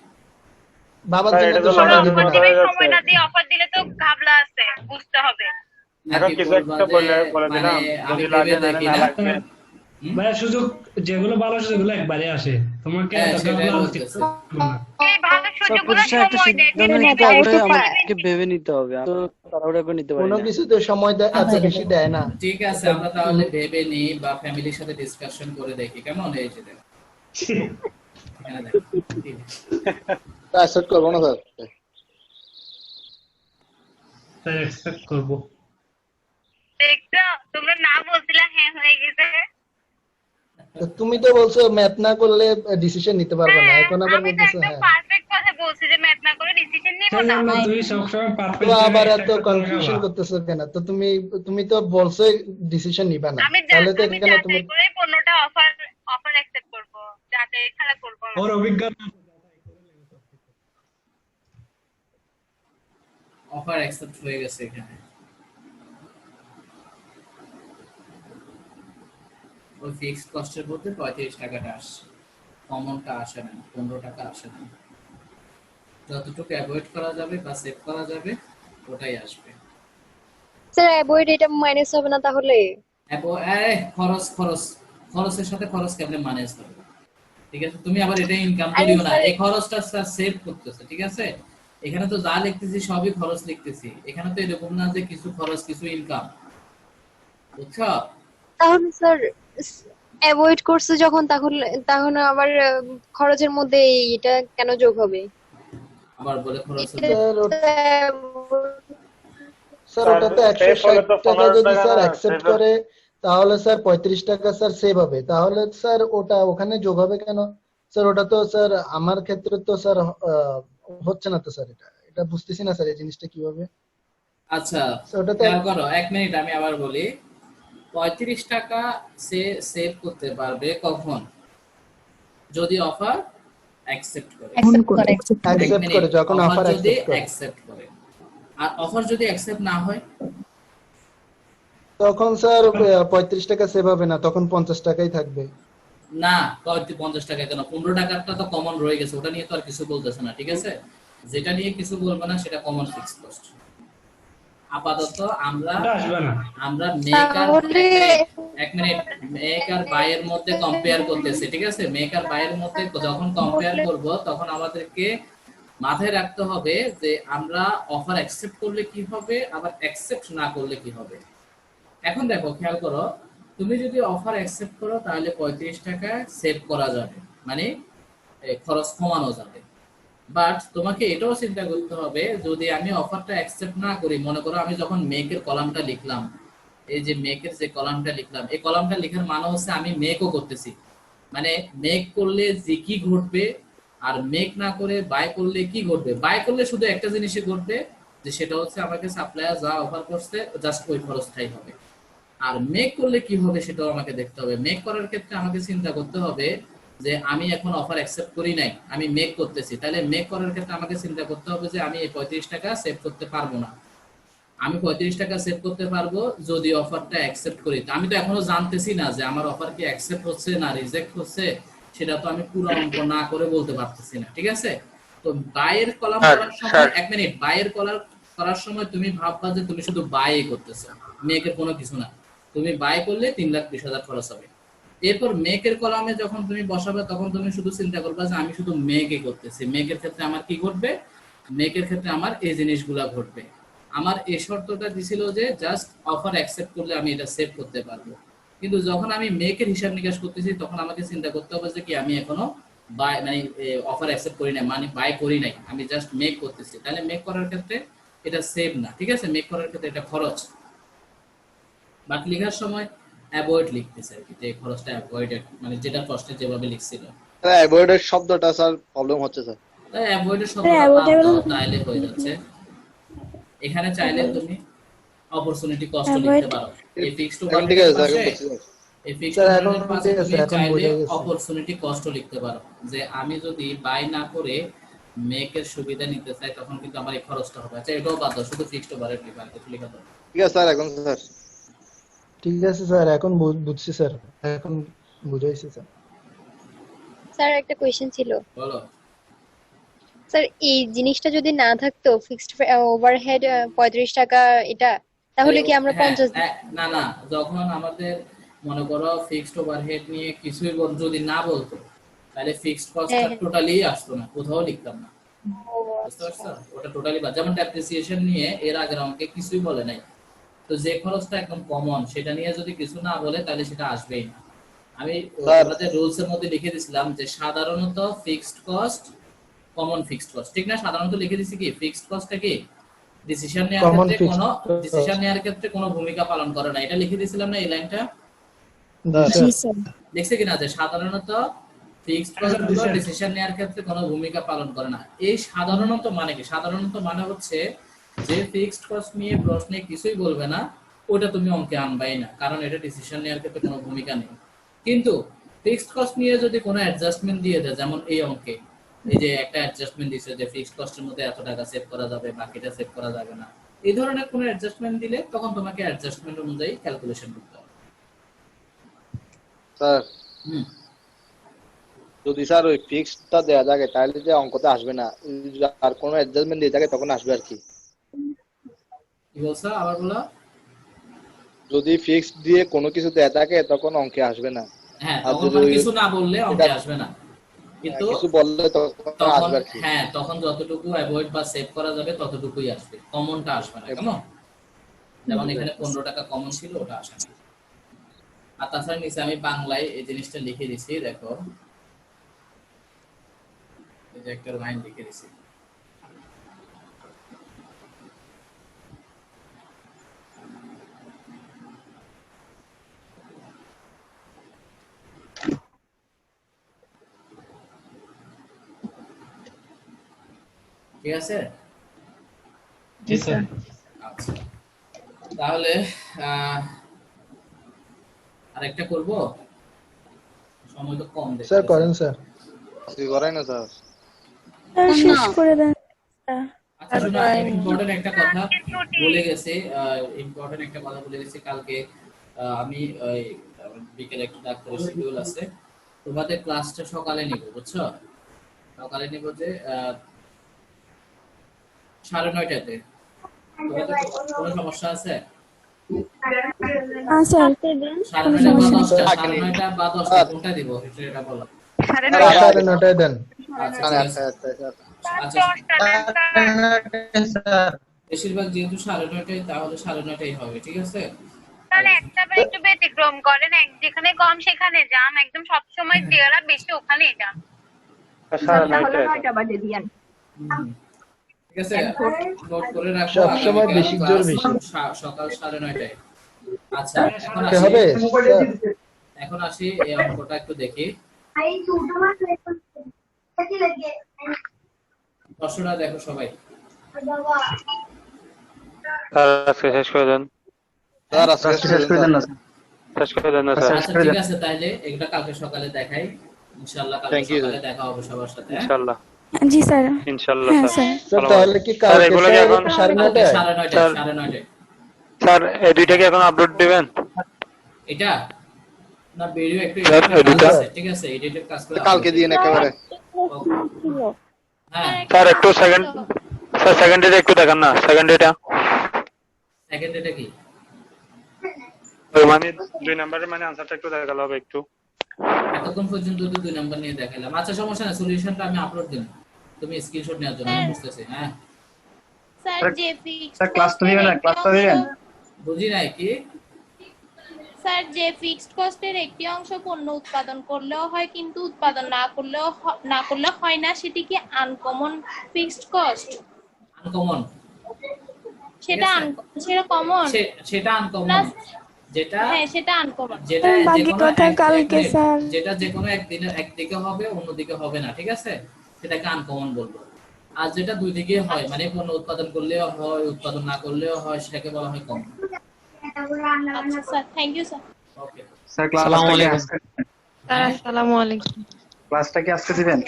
বাবার জন্য তো সময় দিবে না। সময় না দিয়ে অফার দিলে তো ঘাবলা আছে, বুঝতে হবে। এখন কিছু একটা বলে দিলাম, আমি যদি লাগে ভেবে দেখি না না। লাগবে। ভাই সুযোগ যেগুলো ভালো সেগুলো একবারে আসে, তোমাকে হ্যাঁ, এত সেটাই ভাবনা বলতেছে। না। এই ভালো সুযোগগুলো প্রতিষ্ঠান একটা সময় দেয়, সিদ্ধান্ত নিতে হবে, আমাকে ভেবে নিতে হবে, আমি তো তাড়াহুড়া করে নিতে পারি কোনো না। কিছু তো সময় এত বেশি দেয় না। ঠিক আছে, আমরা তাহলে ভেবে নিই বা ফ্যামিলির সাথে ডিসকাশন করে দেখি কেমন হয়েছে। দেখো এখানে দেখো, ঠিক আছে। অ্যাকসেপ্ট করব না স্যার। তাই এক্সপেক্ট করবো। দেখছো তোমরা না বলছিলা হ্যাঁ হয়ে গেছে। তো তুমি তো বলছো ম্যাথ না করলে ডিসিশন নিতে পারবে না, এখন আবার আমি তো বলতেছো একদম হ্যাঁ। পারফেক্ট কথা বলছি যে ম্যাথ না করে ডিসিশন নিব সেই না। জন্য তুই সবসময় তো পারফেক্ট আবার এত কনফিউশন করতেছো কেন? তো তুমি তো বলছো ডিসিশন নিবা না, আমি তাহলে তো আমি এখানে তুমি যাচাই করে 15টা অফার অ্যাকসেপ্ট করব, যাচাই ছাড়া করব না। ওর অভিজ্ঞতা অফার অ্যাকসেপ্ট হয়ে গেছে এখানে। ওই ফিক্সড কস্টের মধ্যে 35 টাকাটা আসছে, কমনটা আসে না, 15 টাকা আসে না। যতটুকু অ্যাভয়েড করা যাবে বা সেভ করা যাবে ওটাই আসবে। স্যার অ্যাভয়েড এটা মাইনাস হবে না তাহলে? খরচের সাথে খরচ কেমনে ম্যানেজ হবে? ঠিক আছে, তুমি আবার এটা ইনকাম আরে করিও না, স্যার- এই খরচটা স্যার সেভ করতেছে, ঠিক আছে? এখানে তো যা লিখতেছি সবই খরচ লিখতেছি, এখানে তো এরকম না যে কিছু খরচ কিছু ইনকাম, বুঝছো? তাহলে স্যার অ্যাভয়েড করছে যখন তাহলে আবার খরচের মধ্যে এটা কেন যোগ হবে? আবার বলে খরচ এটা স্যার ওটা তো 160 টাকা যদি স্যার অ্যাকসেপ্ট করে তাহলে স্যার 35 টাকা স্যার সেভ হবে, তাহলে স্যার ওটা ওখানে যোগ হবে কেন স্যার? ওটা তো স্যার আমার ক্ষেত্রে তো স্যার হচ্ছে না তো স্যার, এটা বুঝতেছি না স্যার এই জিনিসটা কিভাবে। আচ্ছা স্যার ওটা তো খেয়াল করো, 1 মিনিট আমি আবার বলি। 35 টাকা সে সেভ করতে পারবে কখন? যদি অফার অ্যাকসেপ্ট করে। অ্যাকসেপ্ট করে, যখন অফার যদি অ্যাকসেপ্ট করে অ্যাকসেপ্ট করে। আর অফার যদি অ্যাকসেপ্ট না হয় তখন স্যার 35 টাকা সেভ হবে না, তখন 50 টাকাই থাকবে। না, 50 টাকা কেন, 15 টাকাটা তো কমন রয়ে গেছে, ওটা নিয়ে তো আর কিছু বলতেছে না, ঠিক আছে? যেটা নিয়ে কিছু বলবে না সেটা কমন ফিক্সড কস্ট। আপাতত আমরা আসবে না। মেকার তাহলে- 1 মিনিট মেকার বাইয়ের মধ্যে কম্পেয়ার করতেছি, ঠিক আছে? মেকার বাইয়ের মধ্যে যখন কম্পেয়ার করব তখন আমাদেরকে মাথায় রাখতে হবে যে আমরা অফার অ্যাকসেপ্ট করলে কি হবে, আবার অ্যাকসেপ্ট না করলে কি হবে। এখন দেখো খেয়াল করো, তুমি যদি অফার অ্যাকসেপ্ট করো তাহলে 35 টাকা সেভ করা যাবে, মানে খরচ কমানো যাবে। বাট তোমাকে এটাও চিন্তা করতে হবে যদি আমি অফারটা অ্যাকসেপ্ট না করি, মনে করো আমি যখন মেকের কলামটা লিখলাম এই যে মেকের যে কলামটা লিখলাম, এই কলামটা লেখার মানে হচ্ছে আমি মেকও করতেছি, মানে মেক করলে যে কি ঘটবে আর মেক না করে বাই করলে কি ঘটবে। বাই করলে শুধু একটা জিনিসই ঘটবে, যে সেটা হচ্ছে আমাকে সাপ্লায়ার যা অফার করছে জাস্ট ওই খরচটাই হবে। আর মেক করলে কি হবে সেটাও আমাকে দেখতে হবে। মেক করার ক্ষেত্রে আমাকে চিন্তা করতে হবে যে আমি এখন অফার অ্যাকসেপ্ট করি নাই, আমি মেক করতেছি, তাহলে মেক করার ক্ষেত্রে আমাকে চিন্তা করতে হবে যে আমি এই 35 টাকা সেভ করতে পারবো না। আমি 35 টাকা সেভ করতে পারবো যদি অফারটা অ্যাকসেপ্ট করি। তো আমি তো এখনো জানতেছি না যে আমার অফার কি অ্যাকসেপ্ট হচ্ছে না রিজেক্ট হচ্ছে, সেটা তো আমি পুরো অঙ্ক না করে বলতে পারতেছি না, ঠিক আছে? তো বাইয়ের কলাম করার সময় 1 মিনিট, বাইয়ের কলার করার সময় তুমি ভাববা যে তুমি শুধু বাই করতেছো, মেকের কোনো কিছু না। তুমি বাই করলে 3,20,000 খরচ হবে। এরপর মেকের কলামে যখন তুমি বসাবে তখন তুমি শুধু চিন্তা করবা যে আমি শুধু মেকে করতেছি, মেকের ক্ষেত্রে আমার কি ঘটবে, মেকের ক্ষেত্রে আমার এই জিনিসগুলা ঘটবে। আমার এই শর্তটা দিছিল যে জাস্ট অফার অ্যাকসেপ্ট করলে আমি এটা সেভ করতে পারবো। কিন্তু যখন আমি মেকের হিসাব নিকাশ করতেছি তখন আমাকে চিন্তা করতে হবে যে কি আমি এখনো বাই মানে অফার অ্যাকসেপ্ট করি নাই, মানে বাই করি নাই, আমি জাস্ট মেক করতেছি। তাহলে মেক করার ক্ষেত্রে এটা সেভ না, ঠিক আছে? মেক করার ক্ষেত্রে এটা খরচ, বাট লেখার সময় অ্যাভয়েড লিখতেছে আর কি, যে খরচটা অ্যাভয়েডেড, মানে যেটা প্রশ্নে যেভাবে লিখছিল। অ্যাভয়েডেড শব্দটা স্যার প্রবলেম হচ্ছে স্যার। তাই অ্যাভয়েডেড শব্দটা বাদ দাও, তাইলে হয়ে যাচ্ছে। এখানে চাইলে তুমি অপরচুনিটি কস্ট লিখতে পারো। এই ফিক্সড ঠিক আছে স্যার, এই ফিক্সড ওভারহেডের পাশে তুমি চাইলে অপরচুনিটি কস্ট লিখতে পারো, যে আমি যদি বাই না করে মেকের সুবিধা নিতে চাই তখন কিন্তু আমার এই খরচটা হবে। আচ্ছা এটাও বাদ দাও, শুধু ফিক্সড ওভারহেড লিখা আর কিছু লিখা দাও। ঠিক আছে স্যার, এখন স্যার ঠিক আছে স্যার, এখন বুঝছি স্যার, এখন বুঝাইছি স্যার। স্যার একটা কোয়েশ্চেন ছিল। বলো। স্যার এই জিনিসটা যদি না থাকতো ফিক্সড ওভারহেড 35 টাকা এটা, তাহলে কি আমরা 50 না না, যখন আমাদের মনে করো ফিক্সড ওভারহেড নিয়ে কিছুই যদি না বলতো তাহলে ফিক্সড কস্টটা টোটালি আসতো না, কোথাও লিখতাম না, বুঝতে পারছো? ওটা টোটালি বাদ। যেমন ডেপ্রিসিয়েশন নিয়ে এর আগের অঙ্কে কিছুই বলে নাই, তো যে খরচটা একদম কমন সেটা নিয়ে যদি কিছু না বলে তাহলে সেটা আসবেই না। আমি আমাদের রুলস এর মধ্যে লিখে দিয়েছিলাম যে সাধারণত fixed cost, common fixed cost, ঠিক না? সাধারণত লিখে দিছি কি ফিক্সড কস্টটা কি ডিসিশন নেওয়ার ক্ষেত্রে কোনো ভূমিকা পালন করে না, এটা লিখে দিয়েছিলাম না এই লাইনটা? দেখছে কিনা যে সাধারণত ফিক্সড কস্ট গুলো ডিসিশন নেওয়ার ক্ষেত্রে কোনো ভূমিকা পালন করে না। এই সাধারণত মানে কি? সাধারণত মানে হচ্ছে যে ফিক্সড কস্ট নিয়ে প্রশ্নে কিছুই বলবে না ওটা তুমি অঙ্কে আনবাই না, কারণ এটা ডিসিশন নেওয়ার ক্ষেত্রে কোনো ভূমিকা নেই। কিন্তু ফিক্সড কস্ট নিয়ে যদি কোনো অ্যাডজাস্টমেন্ট দিয়ে দেয়, যেমন এই অঙ্কে এই যে একটা অ্যাডজাস্টমেন্ট দিছে যে ফিক্সড কস্টের মধ্যে এত টাকা সেভ করা যাবে, বাকিটা সেভ করা যাবে না, এই ধরনের কোনো অ্যাডজাস্টমেন্ট দিলে তখন তোমাকে অ্যাডজাস্টমেন্ট অনুযায়ী ক্যালকুলেশন করতে হবে। স্যার যদি স্যার ওই ফিক্সডটা দেয়া থাকে তাহলে যে অঙ্কতে আসবে না, আর কোনো অ্যাডজাস্টমেন্ট দিয়ে থাকে তখন আসবে আর কি। কি বলছো আবার বলো? যদি ফিক্সড দিয়ে কোনো কিছু দেয়া থাকে তখন অঙ্কে আসবে না। হ্যাঁ, তখন কিছু না বললে অঙ্কে আসবে না, কিন্তু কিছু বললে তখন আসবে আর কি। হ্যাঁ, তখন যতটুকু অ্যাভয়েড বা সেভ করা যাবে ততটুকুই আসবে, কমনটা আসবে না। কেমন? যেমন এখানে 15 টাকা কমন ছিল, ওটা আসে না। আর তাছাড়া নিচে আমি বাংলায় এই জিনিসটা লিখে দিছি, দেখো এই যে একটা লাইন লিখে দিছি, ঠিক আছে? জি স্যার। আচ্ছা, তাহলে আরেকটা করব, সময় তো কম দেখছি। স্যার করেন স্যার। তুই করাই না স্যার। শেষ করে দেন। আচ্ছা শোনো, ইম্পর্টেন্ট একটা কথা বলে গেছি, কালকে আমি বিকেলে একটা ডাক্তারের শিডিউল আছে, তোমাদের ক্লাসটা সকালে নিব, বুঝছো? সকালে নিব যে 9:30-তে। তোমাদের কোনো সমস্যা আছে? 9:30 বা 10টা কোনটা দিব সেটা বলো। 9:30 দেন। আচ্ছা বেশিরভাগ যেহেতু 9:30, তাহলে 9:30 হবে, ঠিক আছে? তাহলে একটা বার একটু ব্যতিক্রম করেন, যেখানে কম সেখানে জাম, একদম সবসময় যেরা বেশি ওখানেই যান। তাহলে 9টা বাজে দিয়েন। ঠিক আছে, নোট করে রাখো। সব সময় বেশি জোর বেশি। সকাল 9:30 আচ্ছা এখন আসি এই অঙ্কটা একটু দেখি। প্রশ্নটা দেখো সবাই। স্যার আজকে শেষ করে দেন। স্যার আজকে শেষ করে দেন না শেষ করে দেন না স্যার। আচ্ছা ঠিক আছে, তাইলে এটা কালকে সকালে দেখাই ইনশাআল্লাহ। কালকে সকালে দেখা হবে সবার সাথে। ইনশাআল্লাহ জি স্যার। ইনশাআল্লাহ হ্যাঁ স্যার। স্যার তাহলে কি স্যার কালকে এগুলো কি স্যার এখন 9:30? 9:30 স্যার এই দুইটা কি এখন আপলোড দিবেন? এটা না ভিডিও একটু স্যার, এডিটর। ঠিক আছে, এডিটের কাজ করে কালকে দিন একেবারে। হ্যাঁ স্যার একটু সেকেন্ড ডেটা একটু দেখান না, সেকেন্ড ডেটা। সেকেন্ড এটা কি? ওই মানে 2 নাম্বারের মানে আনসারটা একটু দেখালে হবে একটু। এতক্ষণ পর্যন্ত তো 2 নাম্বার নিয়ে দেখাইলাম। আচ্ছা সমস্যা না, সলিউশনটা আমি আপলোড দিলাম, তুমি স্ক্রিনশট নেওয়ার জন্য আমি বুঝতেছি। হ্যাঁ স্যার যে ফিক্সড স্যার ক্লাসটা দিবেন না, ক্লাসটা দিবেন। বুঝি নাই কি? স্যার যে ফিক্সড কস্টের একটি অংশ পণ্য উৎপাদন করলেও হয় কিন্তু উৎপাদন না করলে হয় না, সেটি কি আনকমন ফিক্সড কস্ট? আনকমন সেটা কমন? সেটা আনকমন, যেটা হ্যাঁ সেটা আনকমন। যেটা বাকি যেকোনো কথা কালকে স্যার। যেটা যেকোনো একদিনে একদিকে হবে অন্যদিকে হবে না, ঠিক আছে, সেটাকে আনকমন বলবো। আর যেটা দুই দিকে হয়, মানে পণ্য উৎপাদন করলেও হয় উৎপাদন না করলেও হয়, সেটাকে বলা হয় কমন। আচ্ছা sir, thank you sir. Okay sir ক্লাসটা কি আজকে? আসসালামু আলাইকুম। ক্লাসটা কি আজকে দিবেন?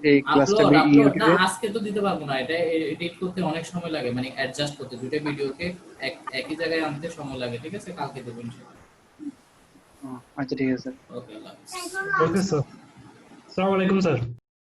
এই ক্লাসটা আপলোড না ইউটিউবে আজকে তো দিতে পারবো না, এটা এডিট করতে অনেক সময় লাগে, মানে অ্যাডজাস্ট করতে দুটো ভিডিওকে একই জায়গায় আনতে সময় লাগে, ঠিক আছে, কালকে দেব ইনশাআল্লাহ। আচ্ছা ঠিক আছে। ওকে আল্লাহ হাফেজ। Okay sir. আসসালামু আলাইকুম স্যার।